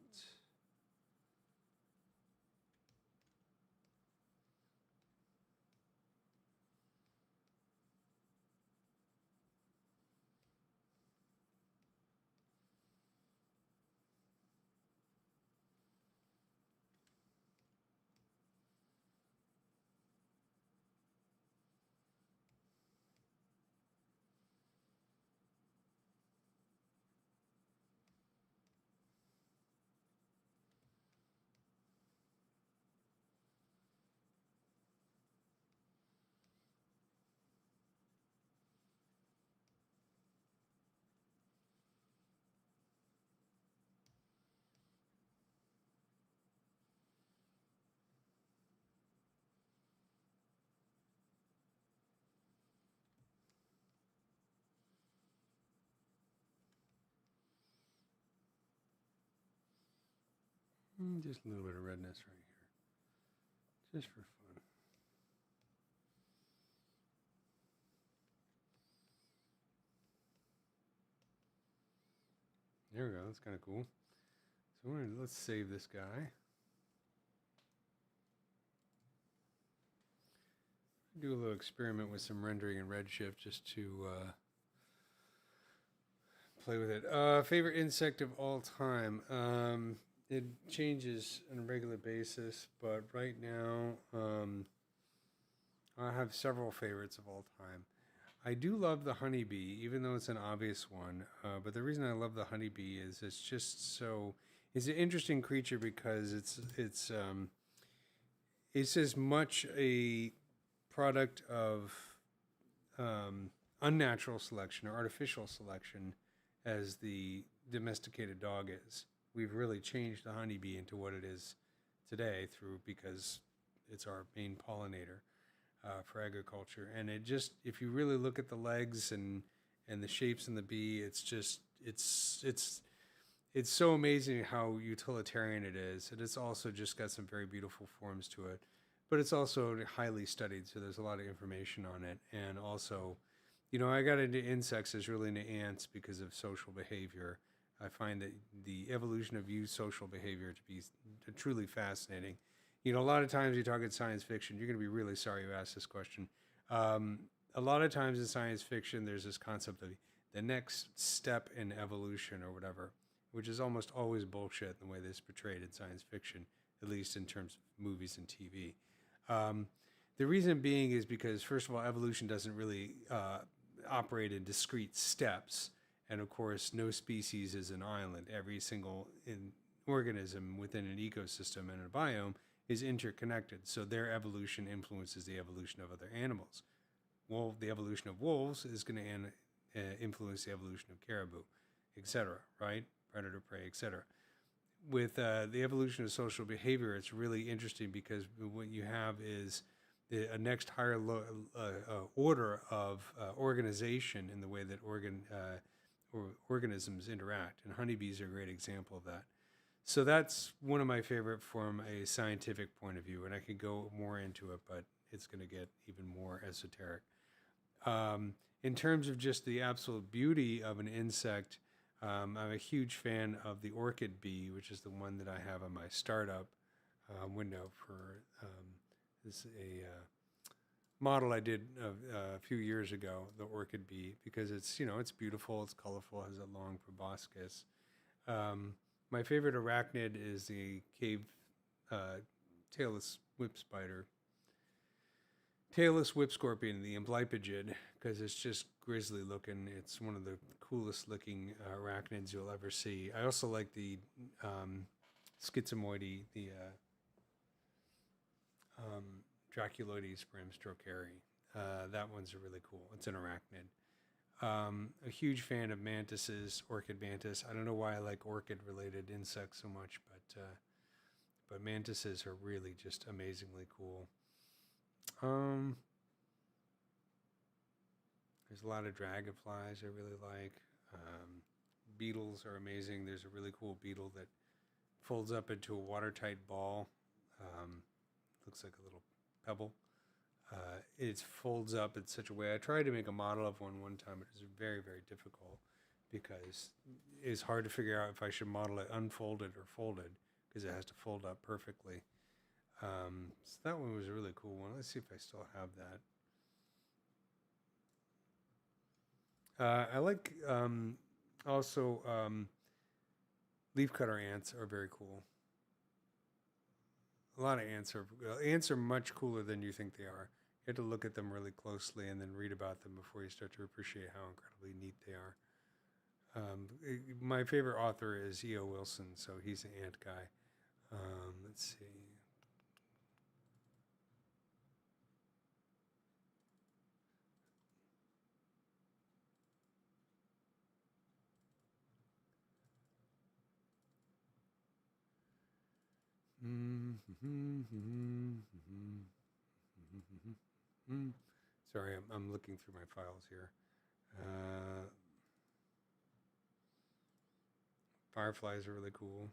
Just a little bit of redness right here, just for fun. There we go, that's kind of cool. So let's save this guy. Do a little experiment with some rendering in Redshift just to play with it. Favorite insect of all time? It changes on a regular basis, but right now I have several favorites of all time. I do love the honeybee, even though it's an obvious one. But the reason I love the honeybee is it's just so... It's an interesting creature because it's as much a product of unnatural selection or artificial selection as the domesticated dog is. We've really changed the honeybee into what it is today because it's our main pollinator for agriculture. And it just, if you really look at the legs and the shapes in the bee, it's so amazing how utilitarian it is. And it's also just got some very beautiful forms to it. But it's also highly studied, so there's a lot of information on it. And also, I got into insects as really into ants because of social behavior. I find that the evolution of social behavior to be truly fascinating. A lot of times you talk in science fiction, you're going to be really sorry you asked this question. A lot of times in science fiction, there's this concept of the next step in evolution or whatever, which is almost always bullshit in the way this is portrayed in science fiction, at least in terms of movies and TV. The reason being is because, first of all, evolution doesn't really operate in discrete steps. And of course, no species is an island. Every single organism within an ecosystem and a biome is interconnected. So their evolution influences the evolution of other animals. Well, the evolution of wolves is going to influence the evolution of caribou, etc., right? Predator, prey, etc. With the evolution of social behavior, it's really interesting because what you have is a next higher order of organization in the way that organisms interact, and honeybees are a great example of that. So that's one of my favorite from a scientific point of view, and I could go more into it, but it's going to get even more esoteric. In terms of just the absolute beauty of an insect, I'm a huge fan of the orchid bee, which is the one that I have on my startup window for this model I did a few years ago, the orchid bee, because it's it's beautiful, it's colorful, has a long proboscis. My favorite arachnid is the cave tailless whip spider, tailless whip scorpion, the Emblypygid, because it's just grisly looking. It's one of the coolest looking arachnids you'll ever see. I also like the schizomoidy, the Draculoides bramstrokeri. That one's really cool. It's an arachnid. A huge fan of mantises, orchid mantis. I don't know why I like orchid-related insects so much, but mantises are really just amazingly cool. There's a lot of dragonflies I really like. Beetles are amazing. There's a really cool beetle that folds up into a watertight ball. Looks like a little pebble. It folds up in such a way. I tried to make a model of one time. It was very, very difficult because it's hard to figure out if I should model it unfolded or folded because it has to fold up perfectly. So that one was a really cool one. Let's see if I still have that. I like also leafcutter ants are very cool. A lot of ants are much cooler than you think they are. You have to look at them really closely and then read about them before you start to appreciate how incredibly neat they are. My favorite author is E.O. Wilson, so he's an ant guy. Let's see. Sorry, I'm looking through my files here. Fireflies are really cool.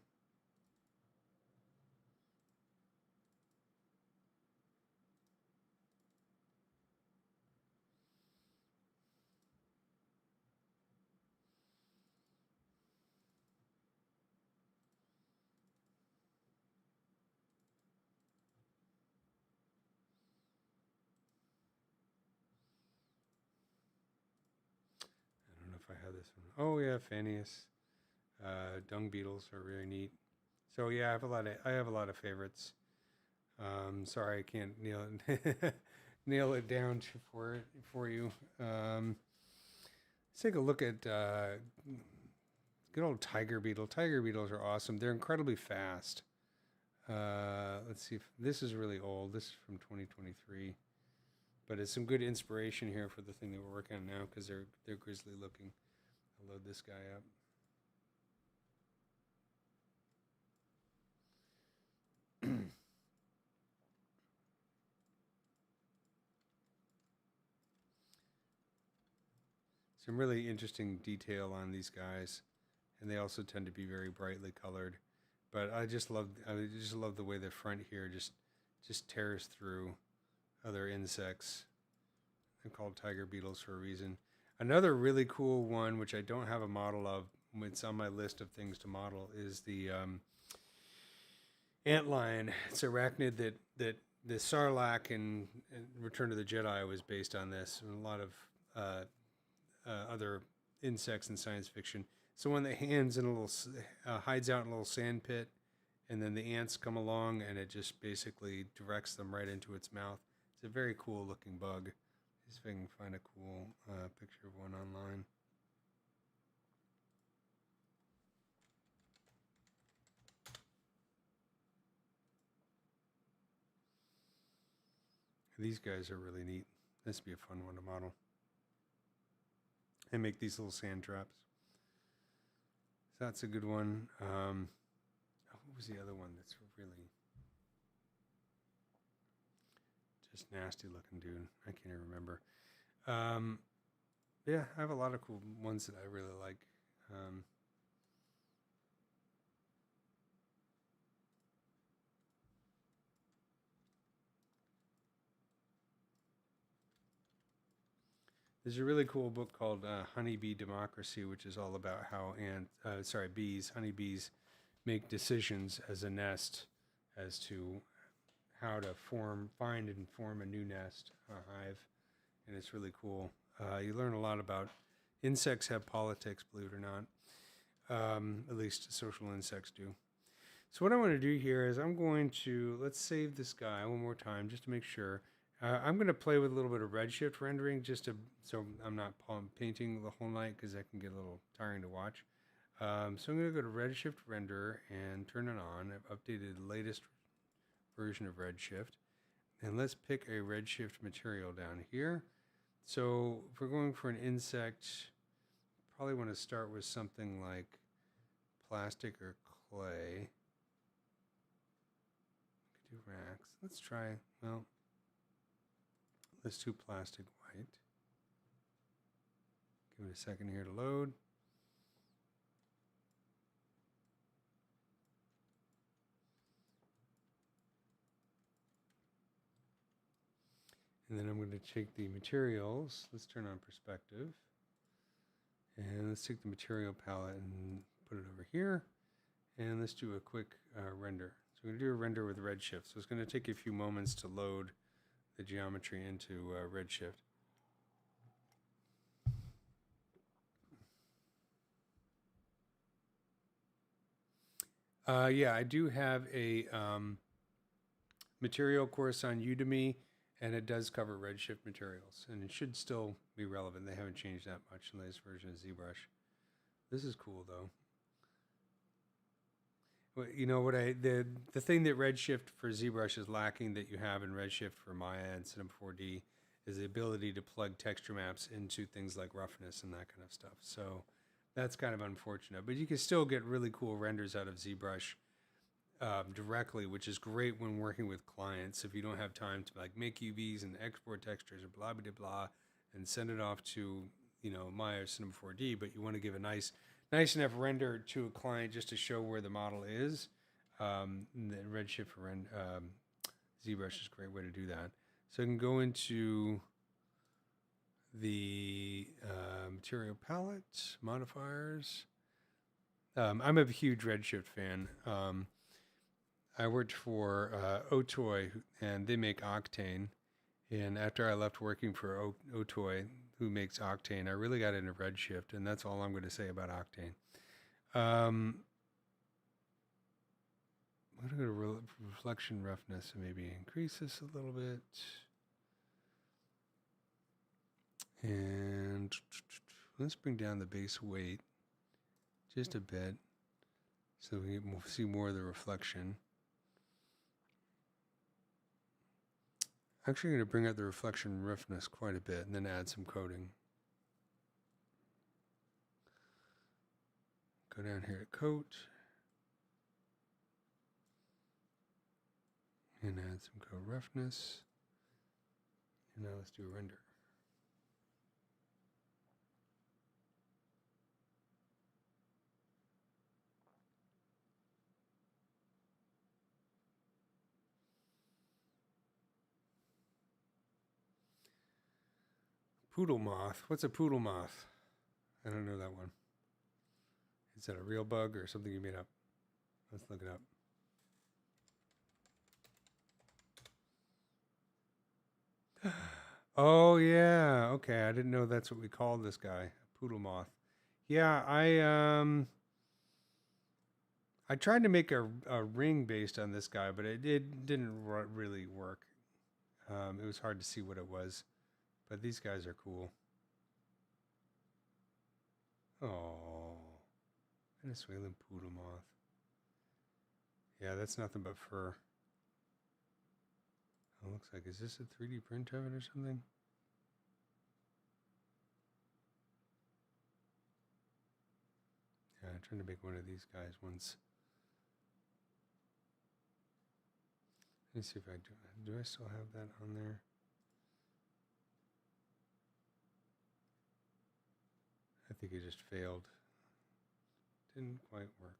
I don't know if I have this one. Oh yeah, Phanius. Dung beetles are really neat. So yeah, I have a lot of favorites. Sorry, I can't nail it down for you. Let's take a look at good old tiger beetle. Tiger beetles are awesome. They're incredibly fast. Let's see if this is really old. This is from 2023, but it's some good inspiration here for the thing that we're working on now because they're grisly looking. I'll load this guy up. Some really interesting detail on these guys, and they also tend to be very brightly colored. But I just love the way the front here just tears through other insects. They're called tiger beetles for a reason. Another really cool one, which I don't have a model of, it's on my list of things to model, is the antlion. It's arachnid that the Sarlacc in Return of the Jedi was based on this, and a lot of other insects in science fiction. So when the hands in a little hides out in a little sand pit, and then the ants come along, and it just basically directs them right into its mouth. It's a very cool looking bug. See if I can find a cool picture of one online. These guys are really neat. This would be a fun one to model. And make these little sand traps. So that's a good one. What was the other one that's really just nasty looking, dude? I can't even remember. Yeah, I have a lot of cool ones that I really like. There's a really cool book called Honeybee Democracy, which is all about how honeybees make decisions as a nest as to how to find and form a new nest, a hive, and it's really cool. You learn a lot about insects have politics, believe it or not. At least social insects do. So what I want to do here is let's save this guy one more time just to make sure. I'm going to play with a little bit of Redshift rendering so I'm not painting the whole night because that can get a little tiring to watch. So I'm going to go to Redshift Render and turn it on. I've updated the latest version of Redshift. And let's pick a Redshift material down here. So if we're going for an insect, probably want to start with something like plastic or clay. We could do racks. Let's try, well, let's do plastic white. Give it a second here to load. And then I'm going to take the materials. Let's turn on perspective. And let's take the material palette and put it over here. And let's do a quick render. So we're going to do a render with Redshift. So it's going to take a few moments to load the geometry into Redshift. Yeah, I do have a material course on Udemy, and it does cover Redshift materials, and it should still be relevant. They haven't changed that much in the latest version of ZBrush. This is cool, though. Well, you know what the thing that Redshift for ZBrush is lacking that you have in Redshift for Maya and Cinema 4D is the ability to plug texture maps into things like roughness and that kind of stuff. So that's kind of unfortunate, but you can still get really cool renders out of ZBrush directly, which is great when working with clients. If you don't have time to like make UVs and export textures or blah blah blah, and send it off to Maya or Cinema 4D, but you want to give a nice enough render to a client just to show where the model is. The Redshift for ZBrush is a great way to do that. So I can go into the material palette, modifiers. I'm a huge Redshift fan. I worked for Otoy, and they make Octane. And after I left working for Otoy, who makes Octane, I really got into Redshift, and that's all I'm going to say about Octane. I'm going to go to reflection roughness and maybe increase this a little bit. And let's bring down the base weight just a bit so we can see more of the reflection. Actually, I'm going to bring up the reflection roughness quite a bit and then add some coding. Go down here to coat and add some code roughness. And now let's do a render. Poodle moth. What's a poodle moth? I don't know that one. Is that a real bug or something you made up? Let's look it up. Oh yeah, okay. I didn't know that's what we called this guy, a poodle moth. Yeah, I tried to make a ring based on this guy, but it didn't really work. It was hard to see what it was, but these guys are cool. Oh, Venezuelan poodle moth. Yeah, that's nothing but fur. It looks like, is this a 3D print of it or something? Yeah, I'm trying to make one of these guys once. Let me see if I do I still have that on there? I think it just failed. Didn't quite work.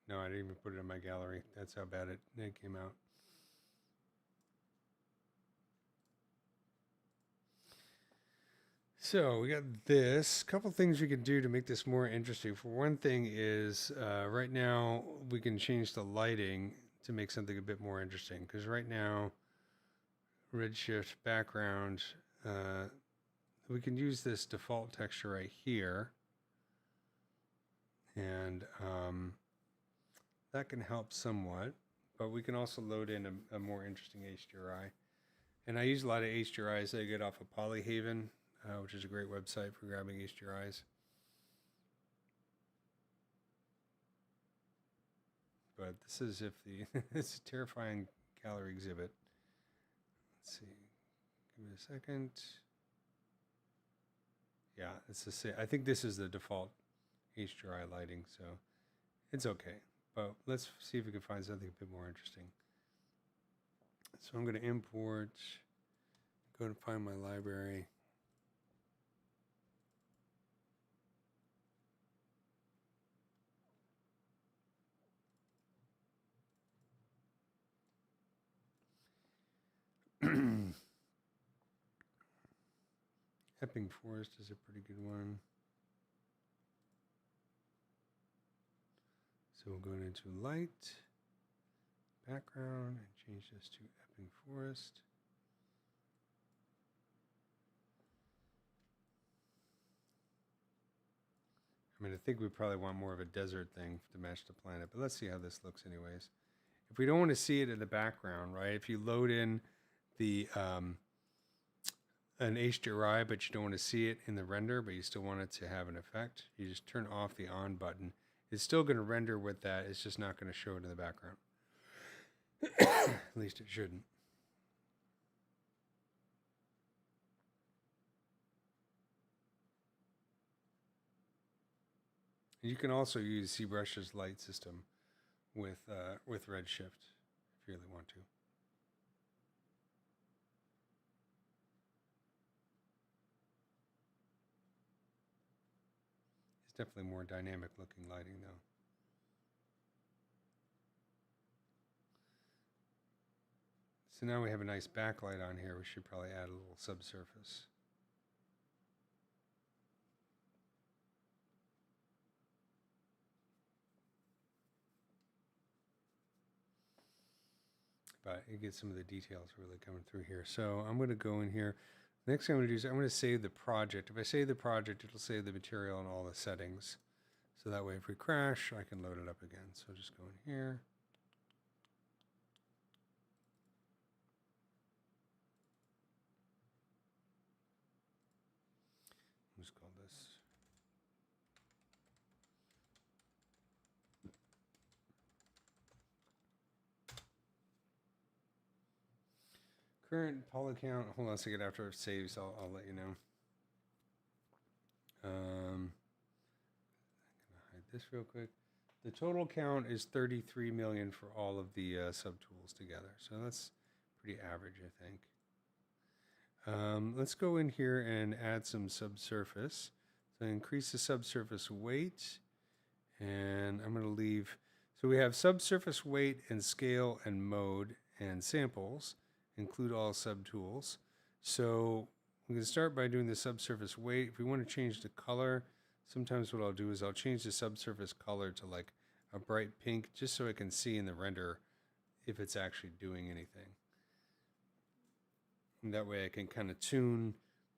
No, I didn't even put it in my gallery. That's how bad it came out. So we got this. Couple things we can do to make this more interesting. For one thing is right now we can change the lighting to make something a bit more interesting. Because right now, Redshift background, we can use this default texture right here. And that can help somewhat. But we can also load in a more interesting HDRI. And I use a lot of HDRIs that I get off of Polyhaven, which is a great website for grabbing HDRIs. But this is if the this is a terrifying gallery exhibit. Let's see. Give me a second. Yeah, it's the same. I think this is the default HDRI lighting, so it's okay. But let's see if we can find something a bit more interesting. So I'm going to import, go to find my library. Epping Forest is a pretty good one. So we'll go into light, background, and change this to Epping Forest. I mean, I think we probably want more of a desert thing to match the planet, but let's see how this looks anyways. If we don't want to see it in the background, right? If you load in the an HDRI, but you don't want to see it in the render, but you still want it to have an effect, you just turn off the on button. It's still going to render with that. It's just not going to show it in the background. At least it shouldn't. You can also use ZBrush's light system with Redshift if you really want to. It's definitely more dynamic looking lighting though. So now we have a nice backlight on here. We should probably add a little subsurface. But you get some of the details really coming through here. So I'm going to go in here. Next thing I'm going to do is I'm going to save the project. If I save the project, it'll save the material and all the settings. So that way if we crash, I can load it up again. So just go in here. Just call this current poly count. Hold on a second. After it saves, I'll let you know. I'm gonna hide this real quick. The total count is 33 million for all of the subtools together. So that's pretty average, I think. Let's go in here and add some subsurface. So increase the subsurface weight, and I'm going to leave. So we have subsurface weight and scale and mode and samples. Include all subtools. So I'm going to start by doing the subsurface weight. If we want to change the color, sometimes what I'll do is I'll change the subsurface color to like a bright pink, just so I can see in the render if it's actually doing anything. And that way I can kind of tune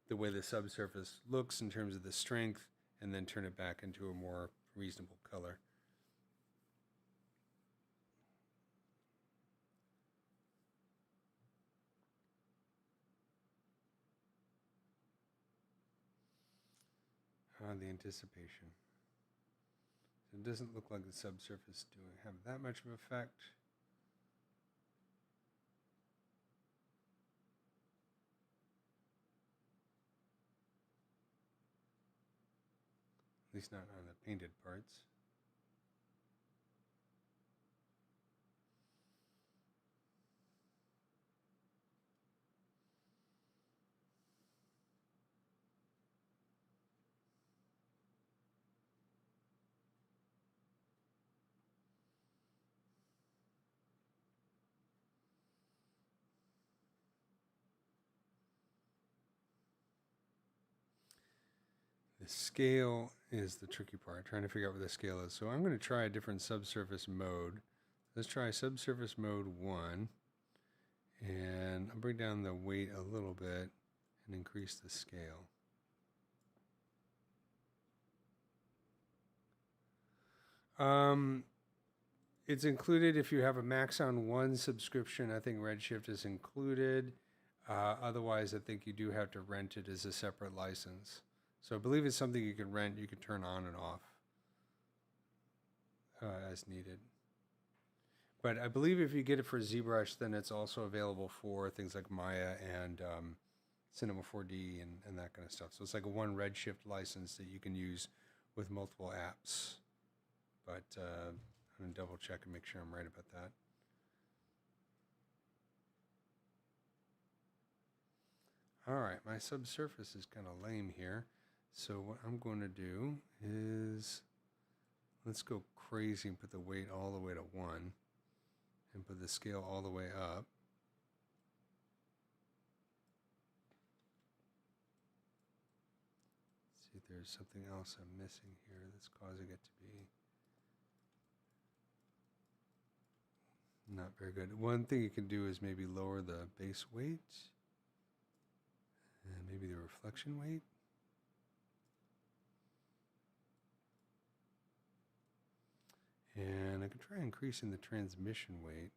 the way the subsurface looks in terms of the strength and then turn it back into a more reasonable color. The anticipation. So it doesn't look like the subsurface have that much of effect. At least not on the painted parts. The scale is the tricky part, trying to figure out what the scale is. So I'm going to try a different subsurface mode. Let's try subsurface mode 1. And I'll bring down the weight a little bit and increase the scale. It's included if you have a Maxon 1 subscription. I think Redshift is included. Otherwise, I think you do have to rent it as a separate license. So I believe it's something you can rent, you can turn on and off as needed. But I believe if you get it for ZBrush, then it's also available for things like Maya and Cinema 4D and that kind of stuff. So it's like a one Redshift license that you can use with multiple apps. But I'm going to double check and make sure I'm right about that. All right, my subsurface is kind of lame here. So what I'm going to do is, let's go crazy and put the weight all the way to 1 and put the scale all the way up. Let's see if there's something else I'm missing here that's causing it to be not very good. One thing you can do is maybe lower the base weight and maybe the reflection weight. And I can try increasing the transmission weight.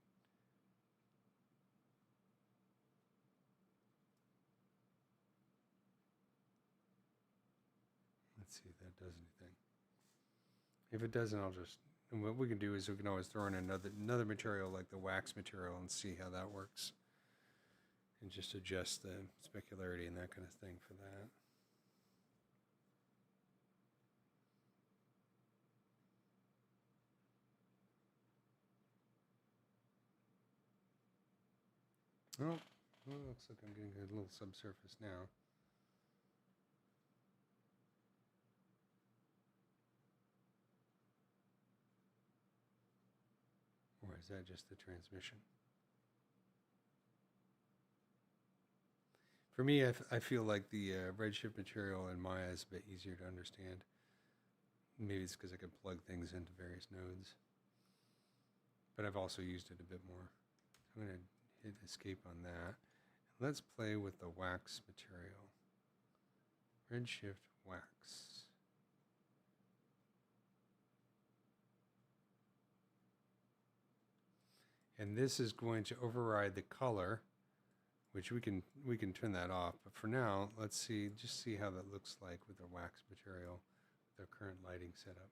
Let's see if that does anything. If it doesn't, I'll just, and what we can do is we can always throw in another material like the wax material and see how that works. And just adjust the specularity and that kind of thing for that. Oh, well, it looks like I'm getting a little subsurface now. Or is that just the transmission? For me, I feel like the Redshift material in Maya is a bit easier to understand. Maybe it's because I can plug things into various nodes. But I've also used it a bit more. I'm going to hit escape on that. Let's play with the wax material. Redshift wax. And this is going to override the color, which we can turn that off. But for now, let's just see how that looks like with the wax material, the current lighting setup.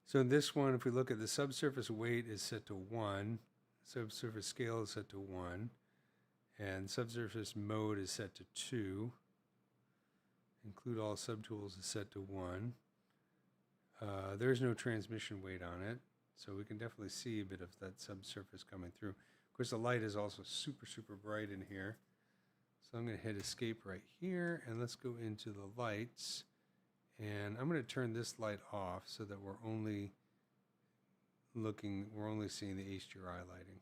So in this one, if we look at the subsurface weight is set to 1, subsurface scale is set to 1, and subsurface mode is set to 2. Include all subtools is set to 1. There's no transmission weight on it, so we can definitely see a bit of that subsurface coming through. Of course, the light is also super, super bright in here. So I'm going to hit escape right here, and let's go into the lights. And I'm going to turn this light off so that we're only seeing the HDRI lighting.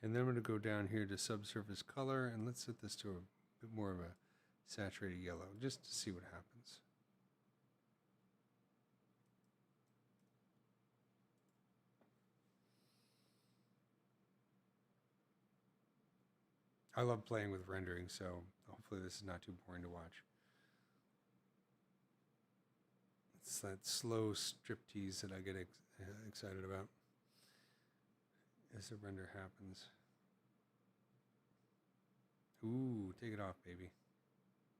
And then I'm going to go down here to subsurface color, and let's set this to a bit more of a saturated yellow, just to see what happens. I love playing with rendering, so hopefully this is not too boring to watch. It's that slow striptease that I get excited about as the render happens. Ooh, take it off, baby.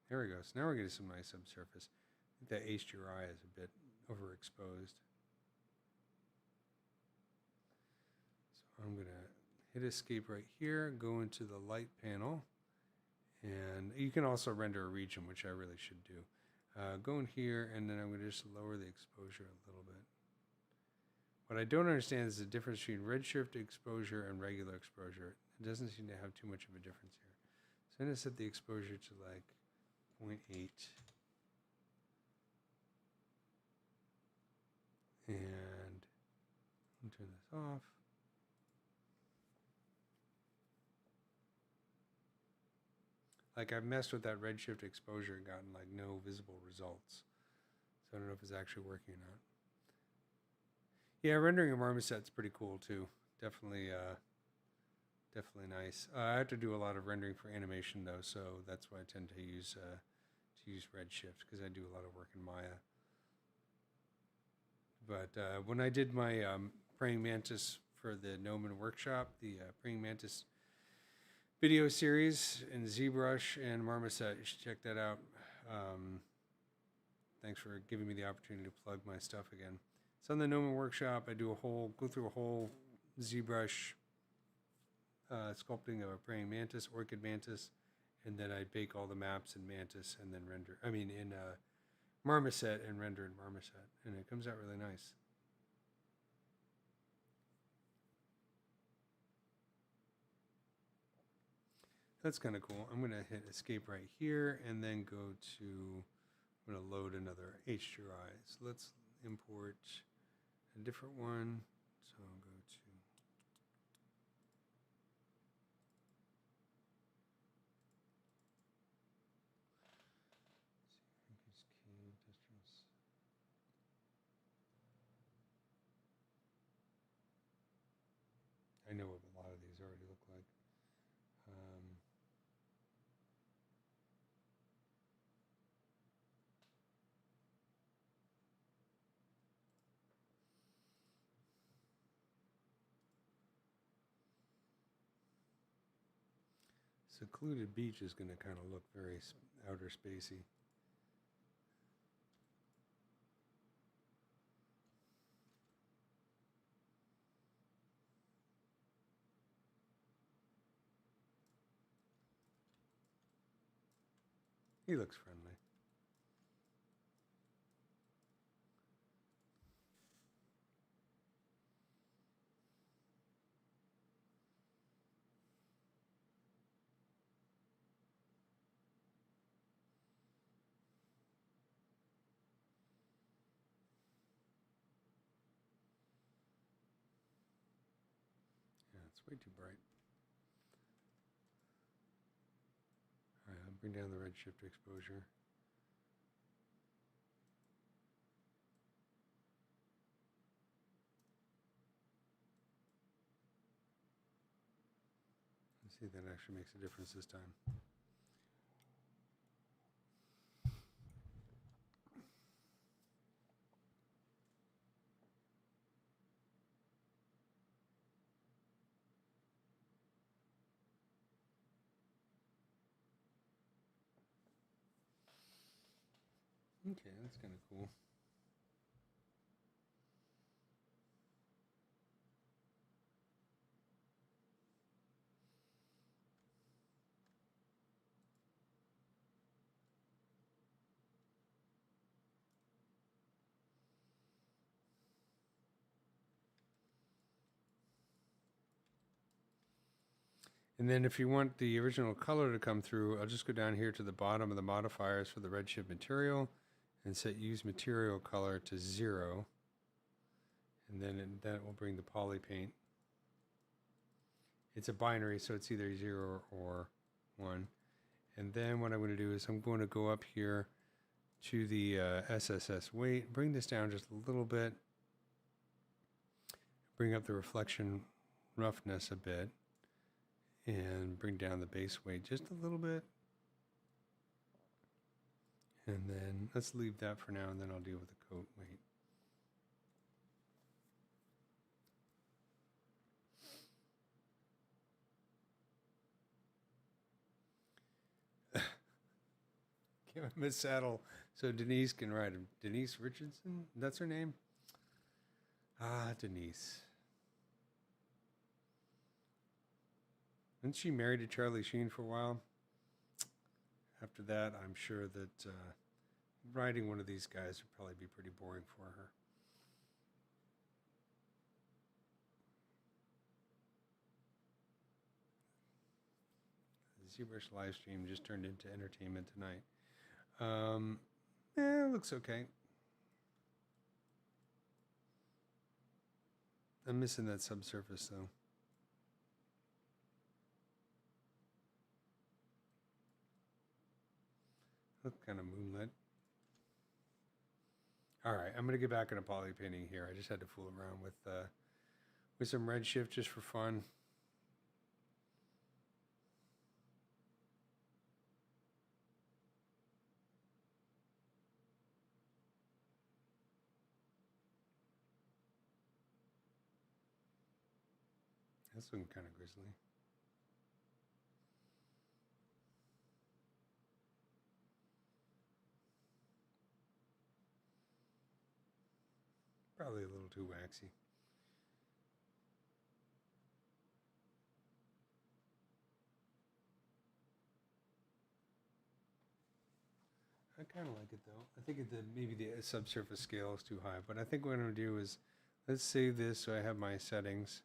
There we go. So now we're getting some nice subsurface. I think that HDRI is a bit overexposed. So I'm going to hit escape right here, go into the light panel, and you can also render a region, which I really should do. Go in here, and then I'm going to just lower the exposure a little bit. What I don't understand is the difference between redshift exposure and regular exposure. It doesn't seem to have too much of a difference here. So I'm going to set the exposure to like 0.8. And turn this off. Like I've messed with that redshift exposure and gotten like no visible results. So I don't know if it's actually working or not. Yeah, rendering a marmoset's pretty cool too. Definitely nice. I have to do a lot of rendering for animation though, so that's why I tend to use Redshift, because I do a lot of work in Maya. But when I did my praying mantis for the Gnomon workshop, the praying mantis video series in ZBrush and Marmoset. You should check that out. Thanks for giving me the opportunity to plug my stuff again. It's on the Gnomon workshop. I go through a whole ZBrush sculpting of a praying mantis, orchid mantis, and then I bake all the maps in mantis and then render. I mean, in Marmoset and render in Marmoset, and it comes out really nice. That's kind of cool. I'm going to hit escape right here and then go to, I'm going to load another H2I. So let's import a different one. So I'll go to, I know what a lot of these already look like. Secluded beach is going to kind of look very outer spacey. He looks friendly. Yeah, it's way too bright. All right, I'll bring down the redshift exposure. Let's see if that actually makes a difference this time. Okay, that's kind of cool. And then if you want the original color to come through, I'll just go down here to the bottom of the modifiers for the Redshift material and set use material color to 0. And then that will bring the poly paint. It's a binary, so it's either 0 or 1. And then what I'm going to do is I'm going to go up here to the SSS weight, bring this down just a little bit, bring up the reflection roughness a bit, and bring down the base weight just a little bit. And then let's leave that for now, and then I'll deal with the coat weight. Give him a saddle so Denise can ride him. Denise Richardson? That's her name? Ah, Denise. Wasn't she married to Charlie Sheen for a while? After that, I'm sure that riding one of these guys would probably be pretty boring for her. The ZBrush live stream just turned into entertainment tonight. It looks okay. I'm missing that subsurface though. Look kind of moonlit. All right, I'm gonna get back into poly painting here. I just had to fool around with some Redshift just for fun. That's looking kind of grisly. Probably a little too waxy. I kind of like it though. I think maybe the subsurface scale is too high, but I think what I'm going to do is let's save this so I have my settings,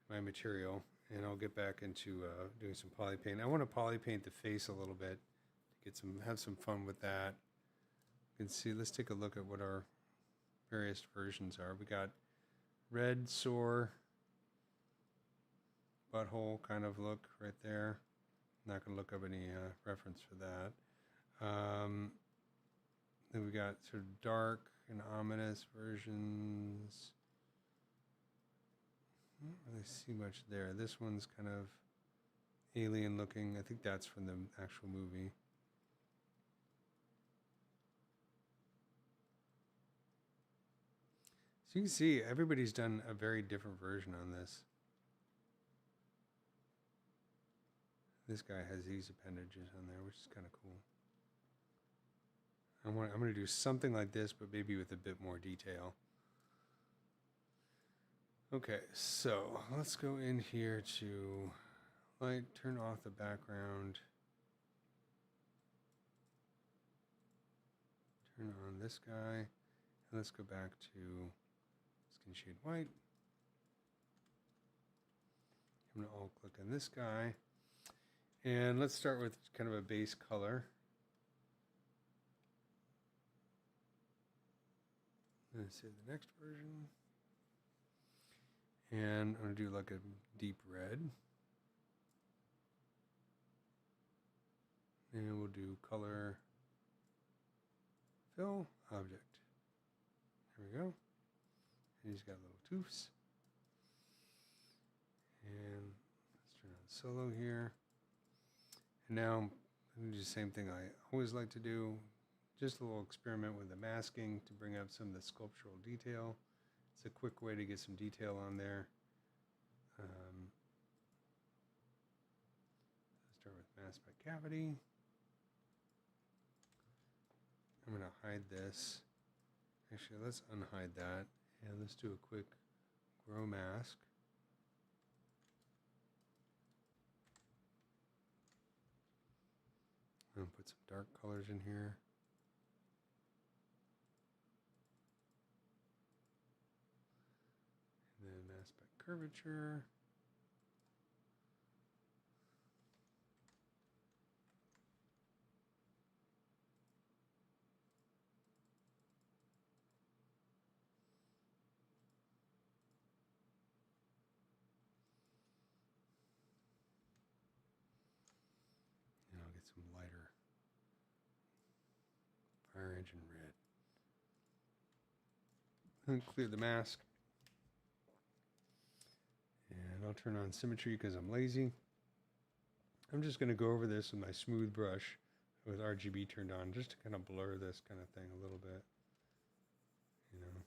my material, and I'll get back into doing some poly paint. I want to poly paint the face a little bit to have some fun with that. You can see, let's take a look at what our various versions are. We got red sore butthole kind of look right there. I'm not going to look up any reference for that. Then we got sort of dark and ominous versions. I don't really see much there. This one's kind of alien looking. I think that's from the actual movie. So you can see everybody's done a very different version on this. This guy has these appendages on there, which is kind of cool. I'm going to do something like this, but maybe with a bit more detail. Okay, so let's go in here to light, turn off the background. Turn on this guy, and let's go back to skin shade white. I'm going to alt click on this guy, and let's start with kind of a base color. Let's save the next version. And I'm going to do like a deep red. And we'll do color, fill, object. There we go. And he's got little toofs. And let's turn on solo here. And now I'm going to do the same thing I always like to do. Just a little experiment with the masking to bring up some of the sculptural detail. It's a quick way to get some detail on there. Let's start with mask by cavity. I'm going to hide this. Actually, let's unhide that. And let's do a quick grow mask. I'm going to put some dark colors in here. And then mask by curvature. And I'll get some lighter fire engine red. And clear the mask. And I'll turn on symmetry because I'm lazy. I'm just going to go over this with my smooth brush with RGB turned on just to kind of blur this kind of thing a little bit. You know.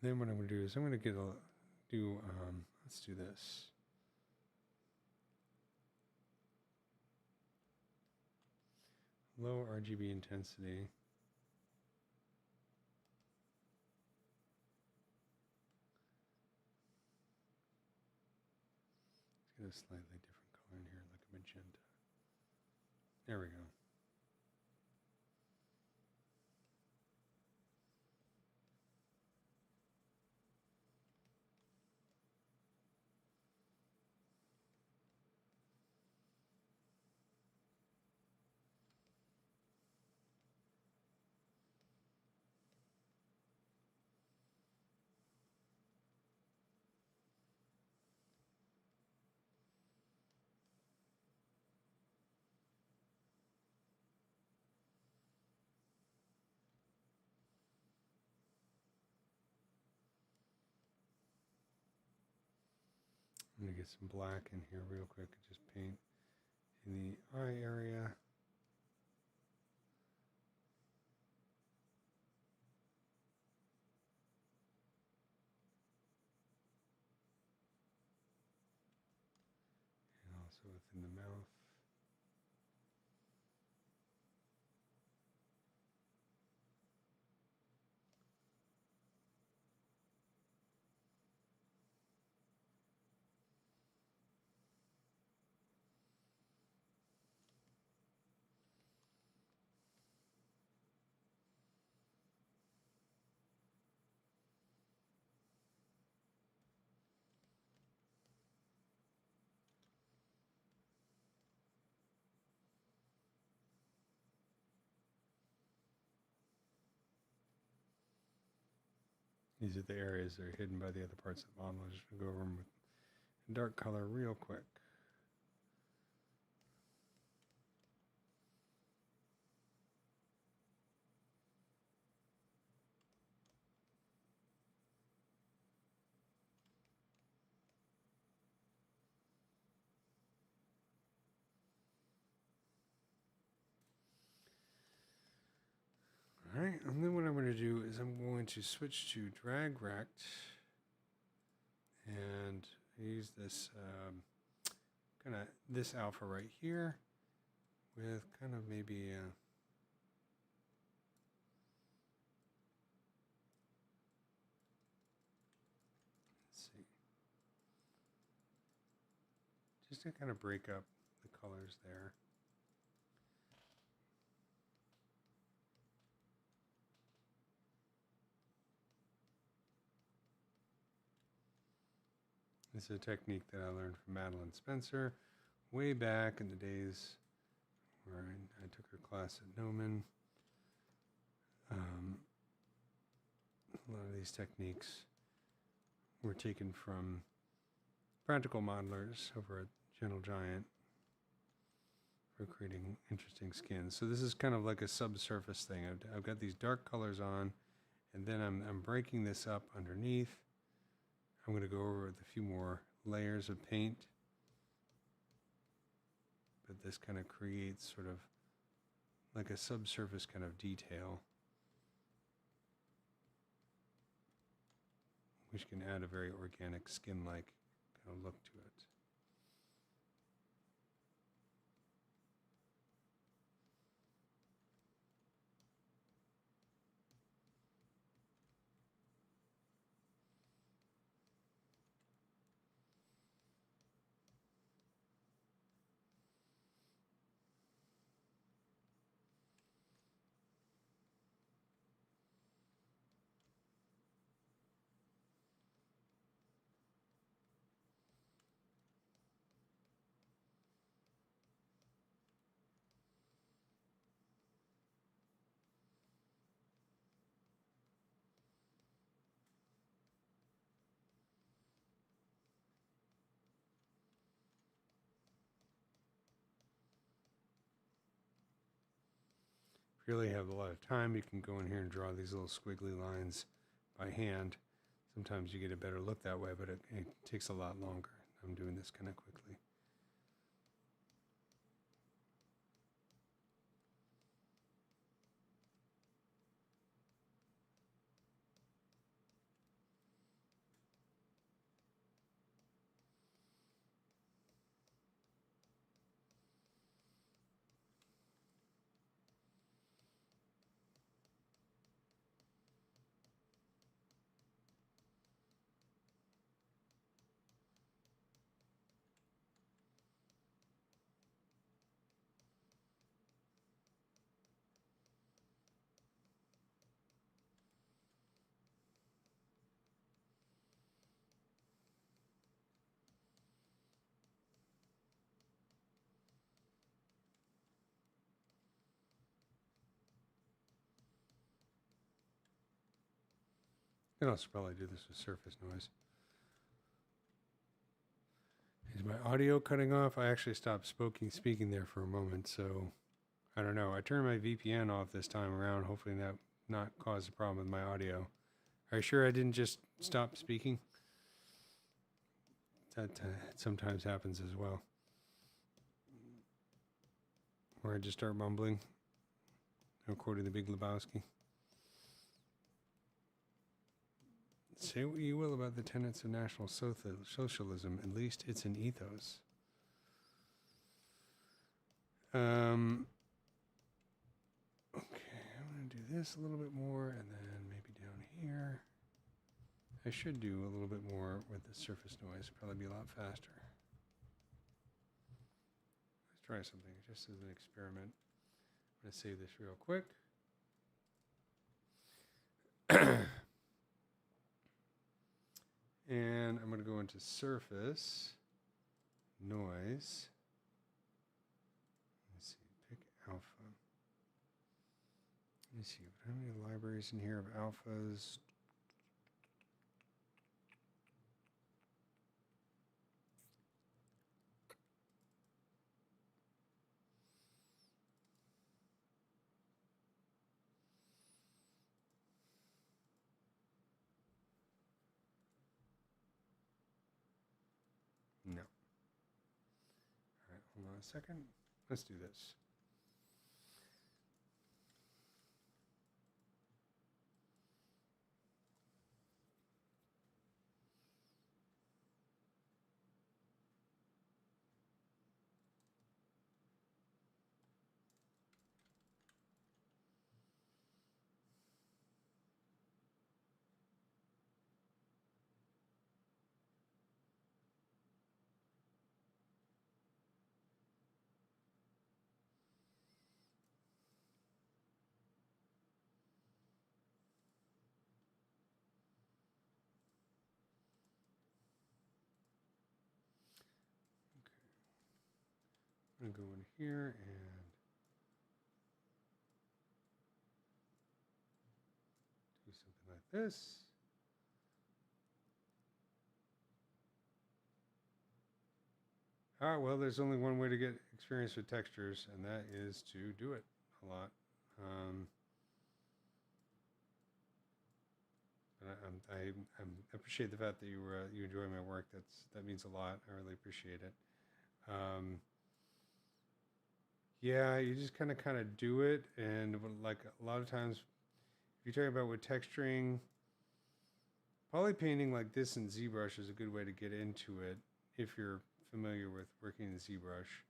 Then what I'm going to do is I'm going to let's do this. Low RGB intensity. Let's get a slightly different color in here, like a magenta. There we go. I'm going to get some black in here real quick and just paint in the eye area. And also within the mouth. These are the areas that are hidden by the other parts of the model. I'm just going to go over them with dark color real quick. All right, and then what I'm going to do is I'm going to switch to drag rect and use this kind of this alpha right here with kind of maybe let's see, just to kind of break up the colors there. This is a technique that I learned from Madeline Spencer way back in the days where I took her class at Noman. A lot of these techniques were taken from practical modelers over at Gentle Giant for creating interesting skins. So this is kind of like a subsurface thing. I've got these dark colors on, and then I'm breaking this up underneath. I'm going to go over with a few more layers of paint, but this kind of creates sort of like a subsurface kind of detail, which can add a very organic skin-like kind of look to it. If you really have a lot of time, you can go in here and draw these little squiggly lines by hand. Sometimes you get a better look that way, but it takes a lot longer. I'm doing this kind of quickly. You can also probably do this with surface noise. Is my audio cutting off? I actually stopped speaking there for a moment, so I don't know. I turned my VPN off this time around. Hopefully that not cause a problem with my audio. Are you sure I didn't just stop speaking? that sometimes happens as well. Where I just start mumbling, quoting the Big Lebowski. Say what you will about the tenets of National Socialism, at least it's an ethos. Okay, I'm going to do this a little bit more, and then maybe down here. I should do a little bit more with the surface noise, probably be a lot faster. Let's try something just as an experiment. I'm going to save this real quick. And I'm going to go into surface, noise. Let's see, pick alpha. Let me see, how many libraries in here of alphas? No. All right, hold on a second. Let's do this. I'm going to go in here and do something like this. All right, well, there's only one way to get experience with textures, and that is to do it a lot. But I appreciate the fact that you enjoy my work. That means a lot. I really appreciate it. Yeah, you just kind of do it, and like a lot of times, if you're talking about with texturing, poly painting like this in ZBrush is a good way to get into it if you're familiar with working in ZBrush.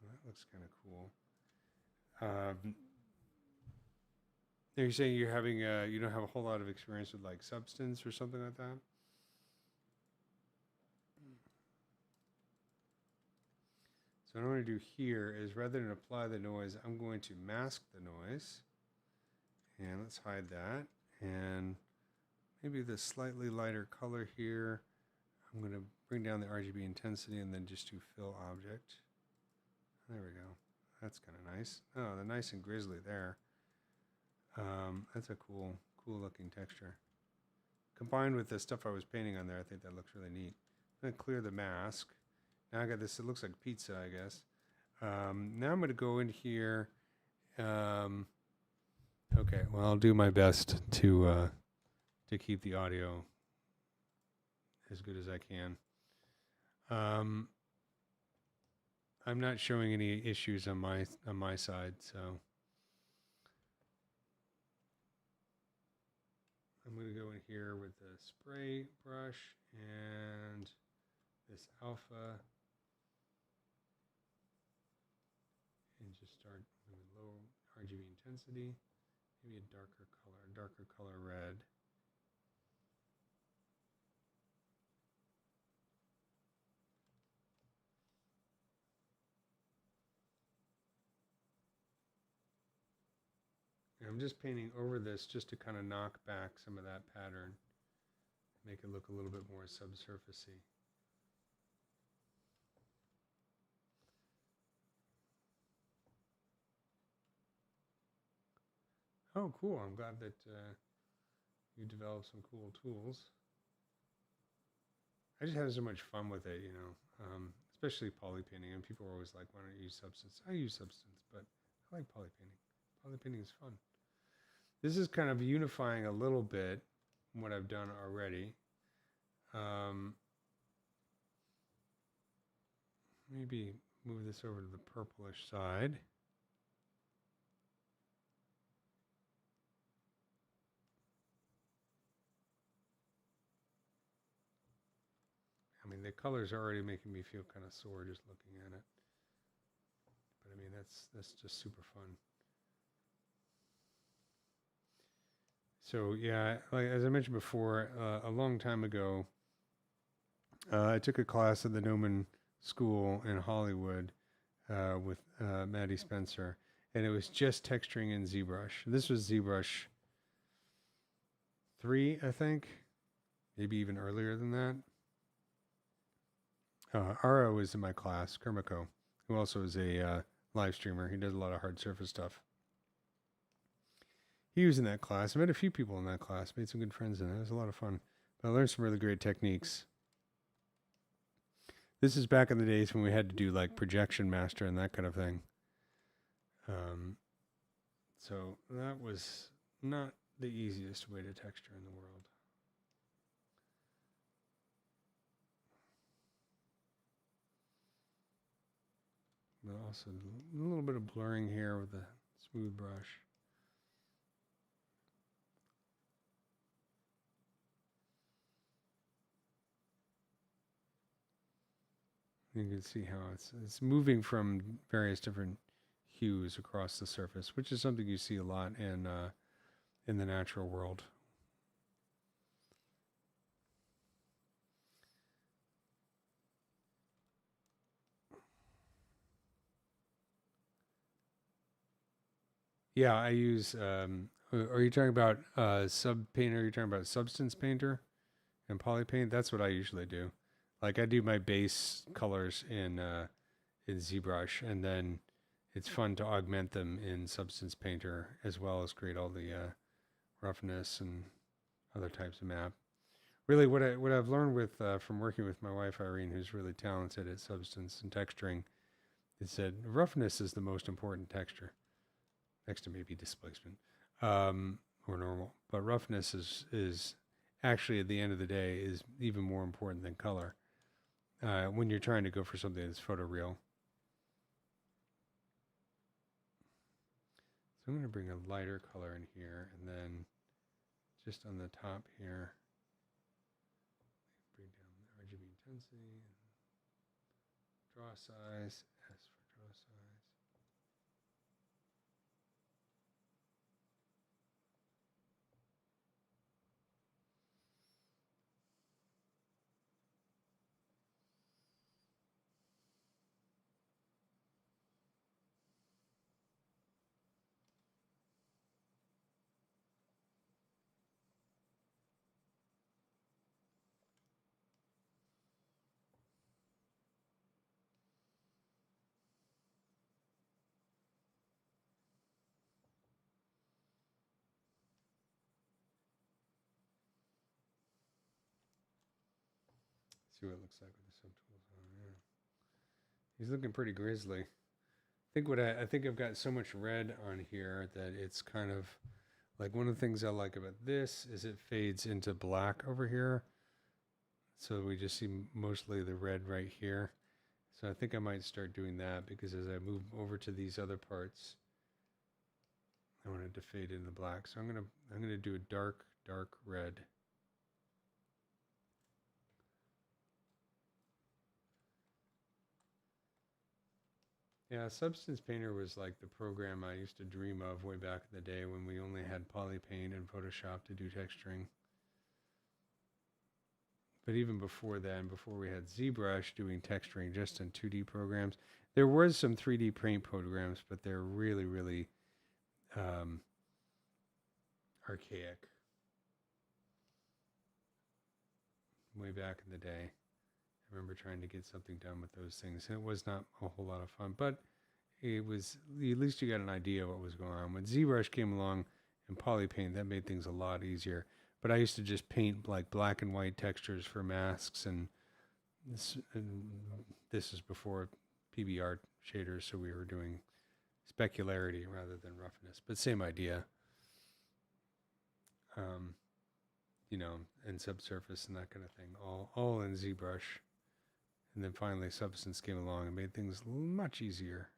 Well, that looks kind of cool. Are you saying you're having you don't have a whole lot of experience with like substance or something like that? So what I'm going to do here is rather than apply the noise, I'm going to mask the noise. And let's hide that. And maybe the slightly lighter color here. I'm going to bring down the RGB intensity and then just do fill object. There we go. That's kind of nice. Oh, the nice and grizzly there. That's a cool looking texture. Combined with the stuff I was painting on there, I think that looks really neat. I'm going to clear the mask. Now I got this, it looks like pizza, I guess. Now I'm going to go in here. Okay, well, I'll do my best to keep the audio as good as I can. I'm not showing any issues on my side, so I'm going to go in here with the spray brush and this alpha. And just start with low RGB intensity, maybe a darker color red. And I'm just painting over this just to kind of knock back some of that pattern, make it look a little bit more subsurfacey. Oh, cool. I'm glad that you developed some cool tools. I just had so much fun with it, you know, especially poly painting. And people are always like, why don't you use substance? I use substance, but I like poly painting. Poly painting is fun. This is kind of unifying a little bit what I've done already. Maybe move this over to the purplish side. I mean, the colors are already making me feel kind of sore just looking at it. But I mean, that's just super fun. So yeah, like as I mentioned before, a long time ago, I took a class at the Gnomon School in Hollywood with Maddie Spencer, and it was just texturing in ZBrush. This was ZBrush 3, I think, maybe even earlier than that. Ara was in my class, Kermako, who also is a live streamer. He does a lot of hard surface stuff. He was in that class. I met a few people in that class, made some good friends in it. It was a lot of fun. But I learned some really great techniques. This is back in the days when we had to do like projection master and that kind of thing. So that was not the easiest way to texture in the world. But also a little bit of blurring here with a smooth brush. You can see how it's moving from various different hues across the surface, which is something you see a lot in the natural world. Yeah, I use. Are you talking about sub painter? Are you talking about substance painter and poly paint? That's what I usually do. Like I do my base colors in ZBrush, and then it's fun to augment them in Substance Painter as well as create all the roughness and other types of map. Really, what I've learned with from working with my wife Irene, who's really talented at substance and texturing, is that roughness is the most important texture, next to maybe displacement or normal. But roughness is actually at the end of the day is even more important than color. When you're trying to go for something that's photoreal. So I'm going to bring a lighter color in here, and then just on the top here, bring down the RGB intensity, draw size, S for draw size. See what it looks like with the subtools on. Yeah, he's looking pretty grisly. I think I've got so much red on here that it's kind of like one of the things I like about this is it fades into black over here. So we just see mostly the red right here. So I think I might start doing that because as I move over to these other parts, I want it to fade into black. So I'm gonna do a dark red. Yeah, Substance Painter was like the program I used to dream of way back in the day when we only had Polypaint and Photoshop to do texturing. But even before then, before we had ZBrush doing texturing just in 2D programs, there was some 3D paint programs, but they're really, really archaic. Way back in the day, I remember trying to get something done with those things, and it was not a whole lot of fun, but it was, at least you got an idea of what was going on. When ZBrush came along and Polypaint, that made things a lot easier. But I used to just paint like black and white textures for masks, and this is before PBR shaders, so we were doing specularity rather than roughness, but same idea. and subsurface and that kind of thing, all in ZBrush. And then finally Substance came along and made things much easier.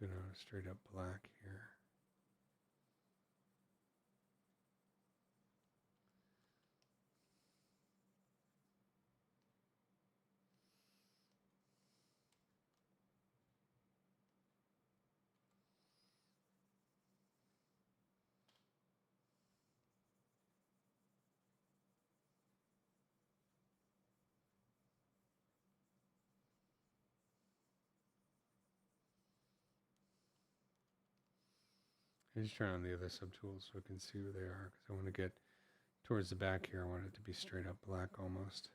Let's go down to straight up black here. I just turn on the other subtools so I can see where they are, because I want to get towards the back here. I want it to be straight up black almost.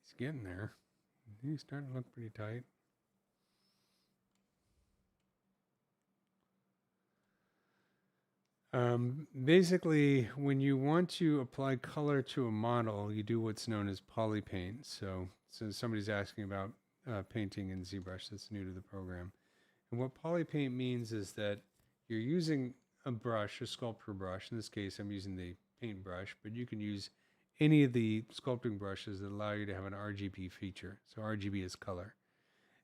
He's getting there. He's starting to look pretty tight. Basically, when you want to apply color to a model, you do what's known as polypaint. So somebody's asking about painting in ZBrush. That's new to the program. And what polypaint means is that you're using a brush, a sculpture brush. In this case, I'm using the paint brush, but you can use any of the sculpting brushes that allow you to have an RGB feature. So RGB is color.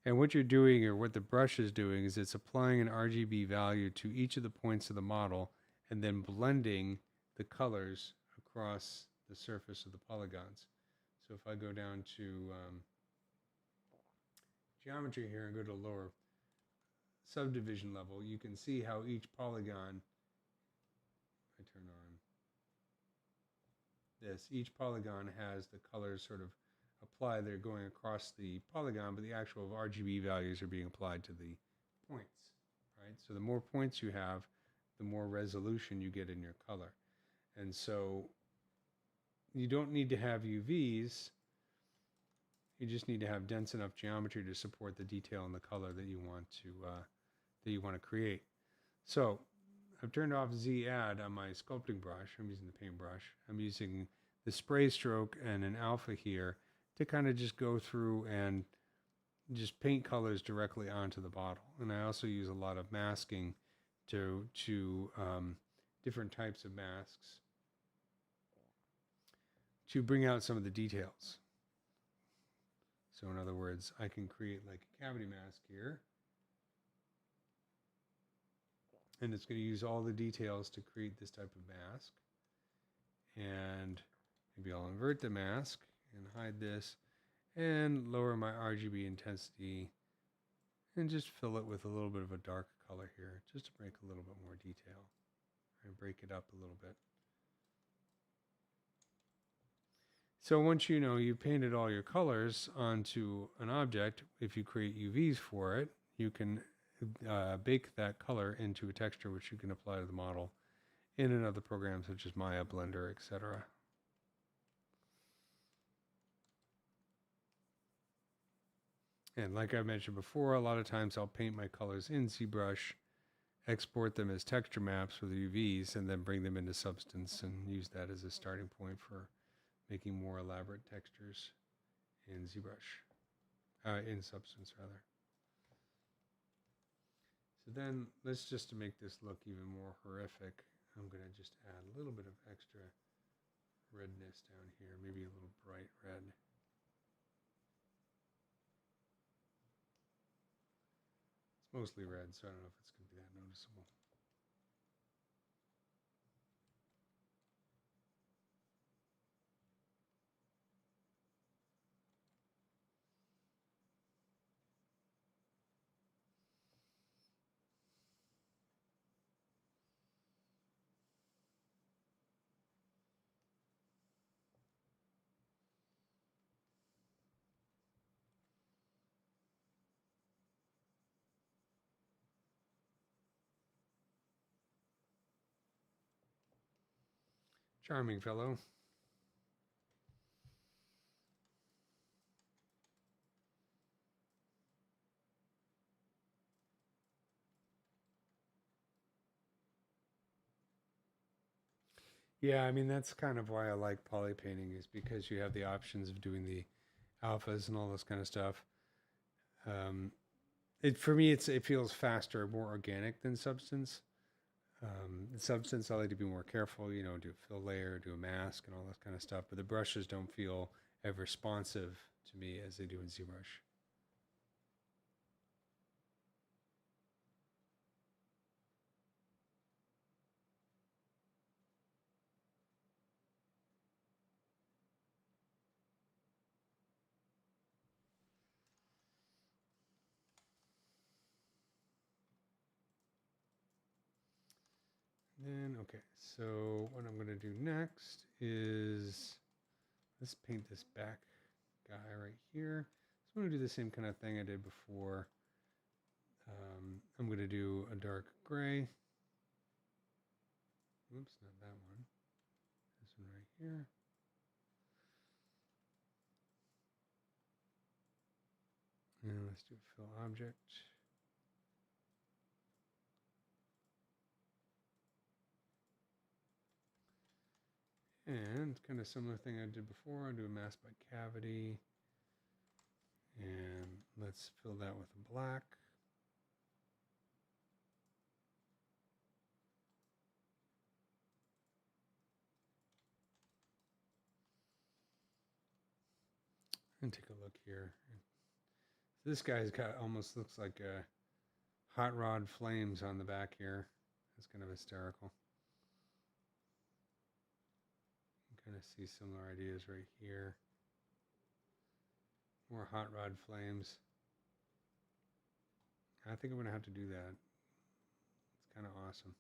And what you're doing, or what the brush is doing, is it's applying an RGB value to each of the points of the model and then blending the colors across the surface of the polygons. So if I go down to geometry here and go to lower subdivision level, you can see how each polygon, if I turn on this, each polygon has the colors sort of applied. They're going across the polygon, but the actual RGB values are being applied to the points, right? So the more points you have, the more resolution you get in your color. And so you don't need to have UVs. You just need to have dense enough geometry to support the detail and the color that you want to create. So I've turned off Z add on my sculpting brush. I'm using the paintbrush. I'm using the spray stroke and an alpha here to kind of just go through and just paint colors directly onto the bottle. And I also use a lot of masking to different types of masks to bring out some of the details. So in other words, I can create like a cavity mask here, and it's going to use all the details to create this type of mask. And maybe I'll invert the mask and hide this and lower my RGB intensity and just fill it with a little bit of a dark color here, just to break a little bit more detail and break it up a little bit. So once you know you've painted all your colors onto an object, if you create UVs for it, you can bake that color into a texture which you can apply to the model in another program such as Maya, Blender, etc. And like I mentioned before, a lot of times I'll paint my colors in ZBrush, export them as texture maps with UVs, and then bring them into Substance and use that as a starting point for making more elaborate textures in ZBrush, in Substance rather. So then let's just to make this look even more horrific, I'm going to just add a little bit of extra redness down here, maybe a little bright red. It's mostly red, so I don't know if it's going to be that noticeable. Charming fellow. Yeah, I mean, that's kind of why I like poly painting, is because you have the options of doing the alphas and all this kind of stuff. For me, it feels faster, more organic than Substance. Substance, I like to be more careful, do a fill layer, do a mask, and all that kind of stuff. But the brushes don't feel as responsive to me as they do in ZBrush. Then, okay, so what I'm going to do next is let's paint this back guy right here. So I'm going to do the same kind of thing I did before. I'm going to do a dark gray. Oops, not that one. This one right here. And let's do fill object. And kind of similar thing I did before. I'll do a mask by cavity. And let's fill that with a black. And take a look here. This guy's got almost looks like a hot rod flames on the back here. It's kind of hysterical. You can kind of see similar ideas right here. More hot rod flames. I think I'm going to have to do that. It's kind of awesome.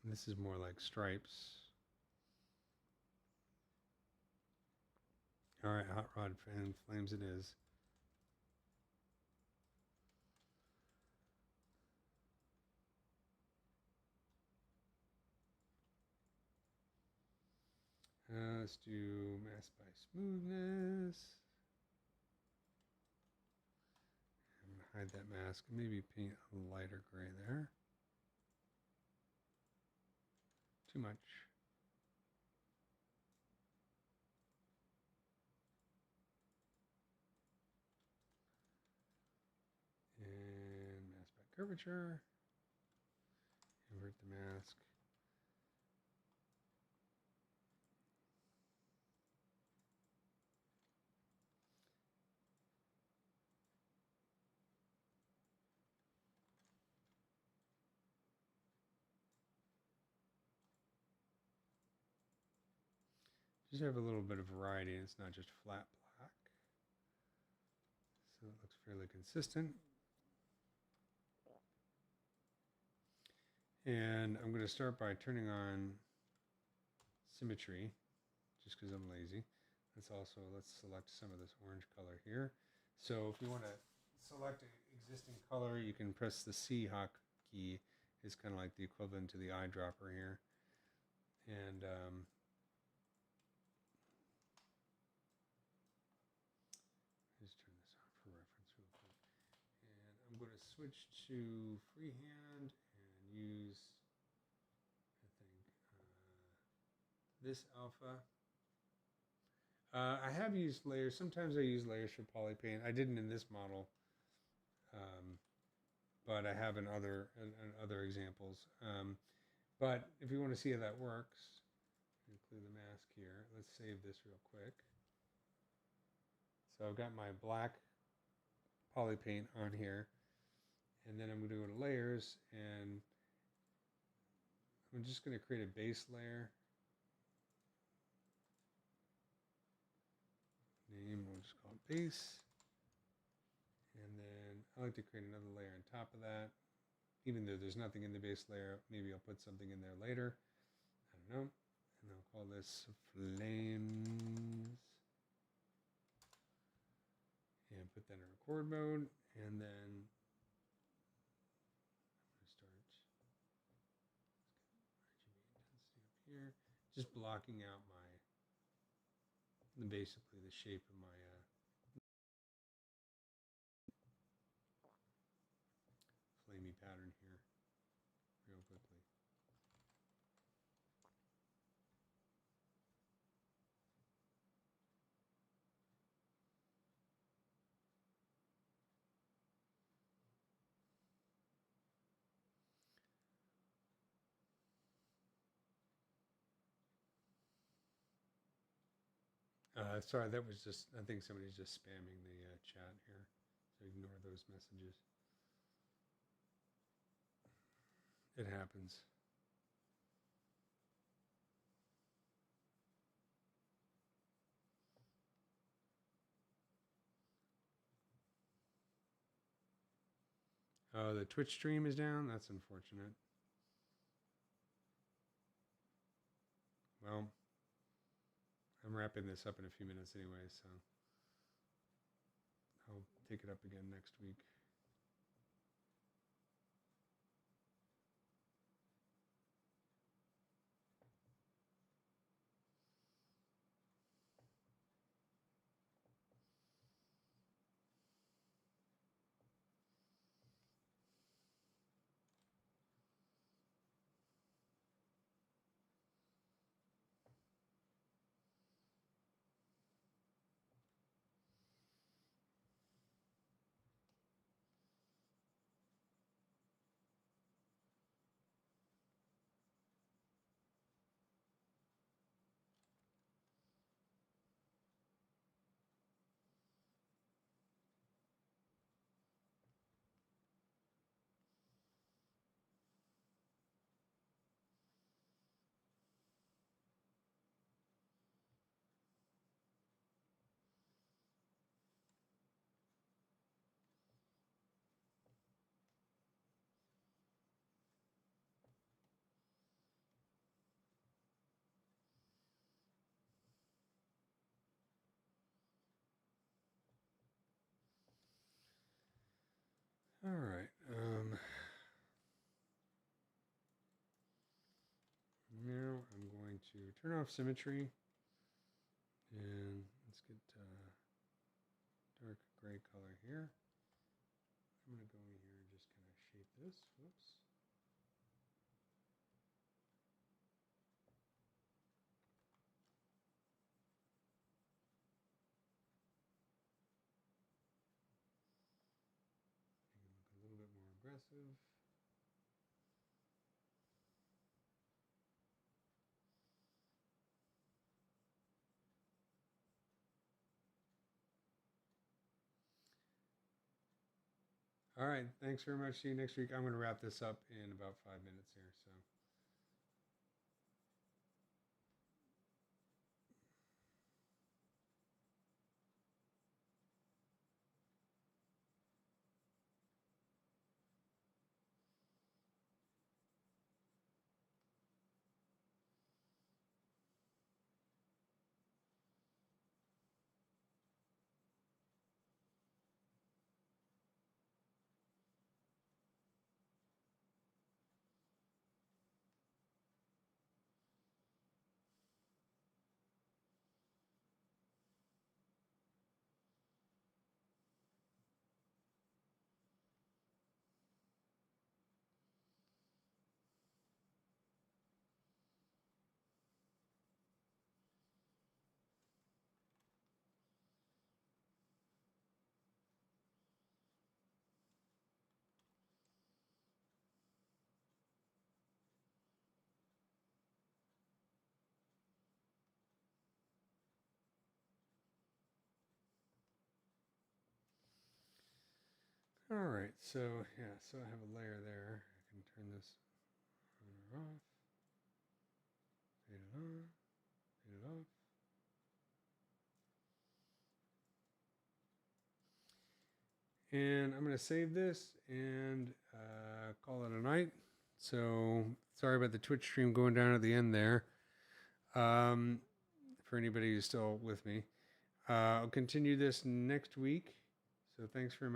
And this is more like stripes. All right, hot rod and flames it is. Let's do mask by smoothness. I'm going to hide that mask. Maybe paint a lighter gray there. Too much. And mask by curvature. Invert the mask. Just have a little bit of variety, and it's not just flat black. So it looks fairly consistent. And I'm going to start by turning on symmetry, just because I'm lazy. Let's select some of this orange color here. So if you want to select an existing color, you can press the C hotkey. It's kind of like the equivalent to the eyedropper here. And just turn this on for reference real quick. And I'm going to switch to freehand and use, I think, this alpha. I have used layers. Sometimes I use layers for poly paint. I didn't in this model, but I have in other examples. But if you want to see how that works, include the mask here. Let's save this real quick. So I've got my black poly paint on here, and then I'm going to go to layers, and I'm just going to create a base layer. Name, we'll just call it base. And then I like to create another layer on top of that. Even though there's nothing in the base layer, maybe I'll put something in there later. I don't know. And I'll call this flames. And put that in record mode. And then just blocking out basically the shape of my flamey pattern here real quickly. Sorry, that was just, I think somebody's just spamming the chat here, so ignore those messages. It happens. Oh, the Twitch stream is down? That's unfortunate. Well, I'm wrapping this up in a few minutes anyway, so I'll take it up again next week. All right. Now I'm going to turn off symmetry, and let's get dark gray color here. I'm going to go in here and just kind of shape this. Whoops. Make it look a little bit more aggressive. All right. Thanks very much. See you next week. I'm going to wrap this up in about 5 minutes here. So. All right, so yeah, so I have a layer there. I can turn this on or off, fade it on, fade it off. And I'm going to save this and call it a night. So sorry about the Twitch stream going down at the end there. For anybody who's still with me, I'll continue this next week. So thanks very much.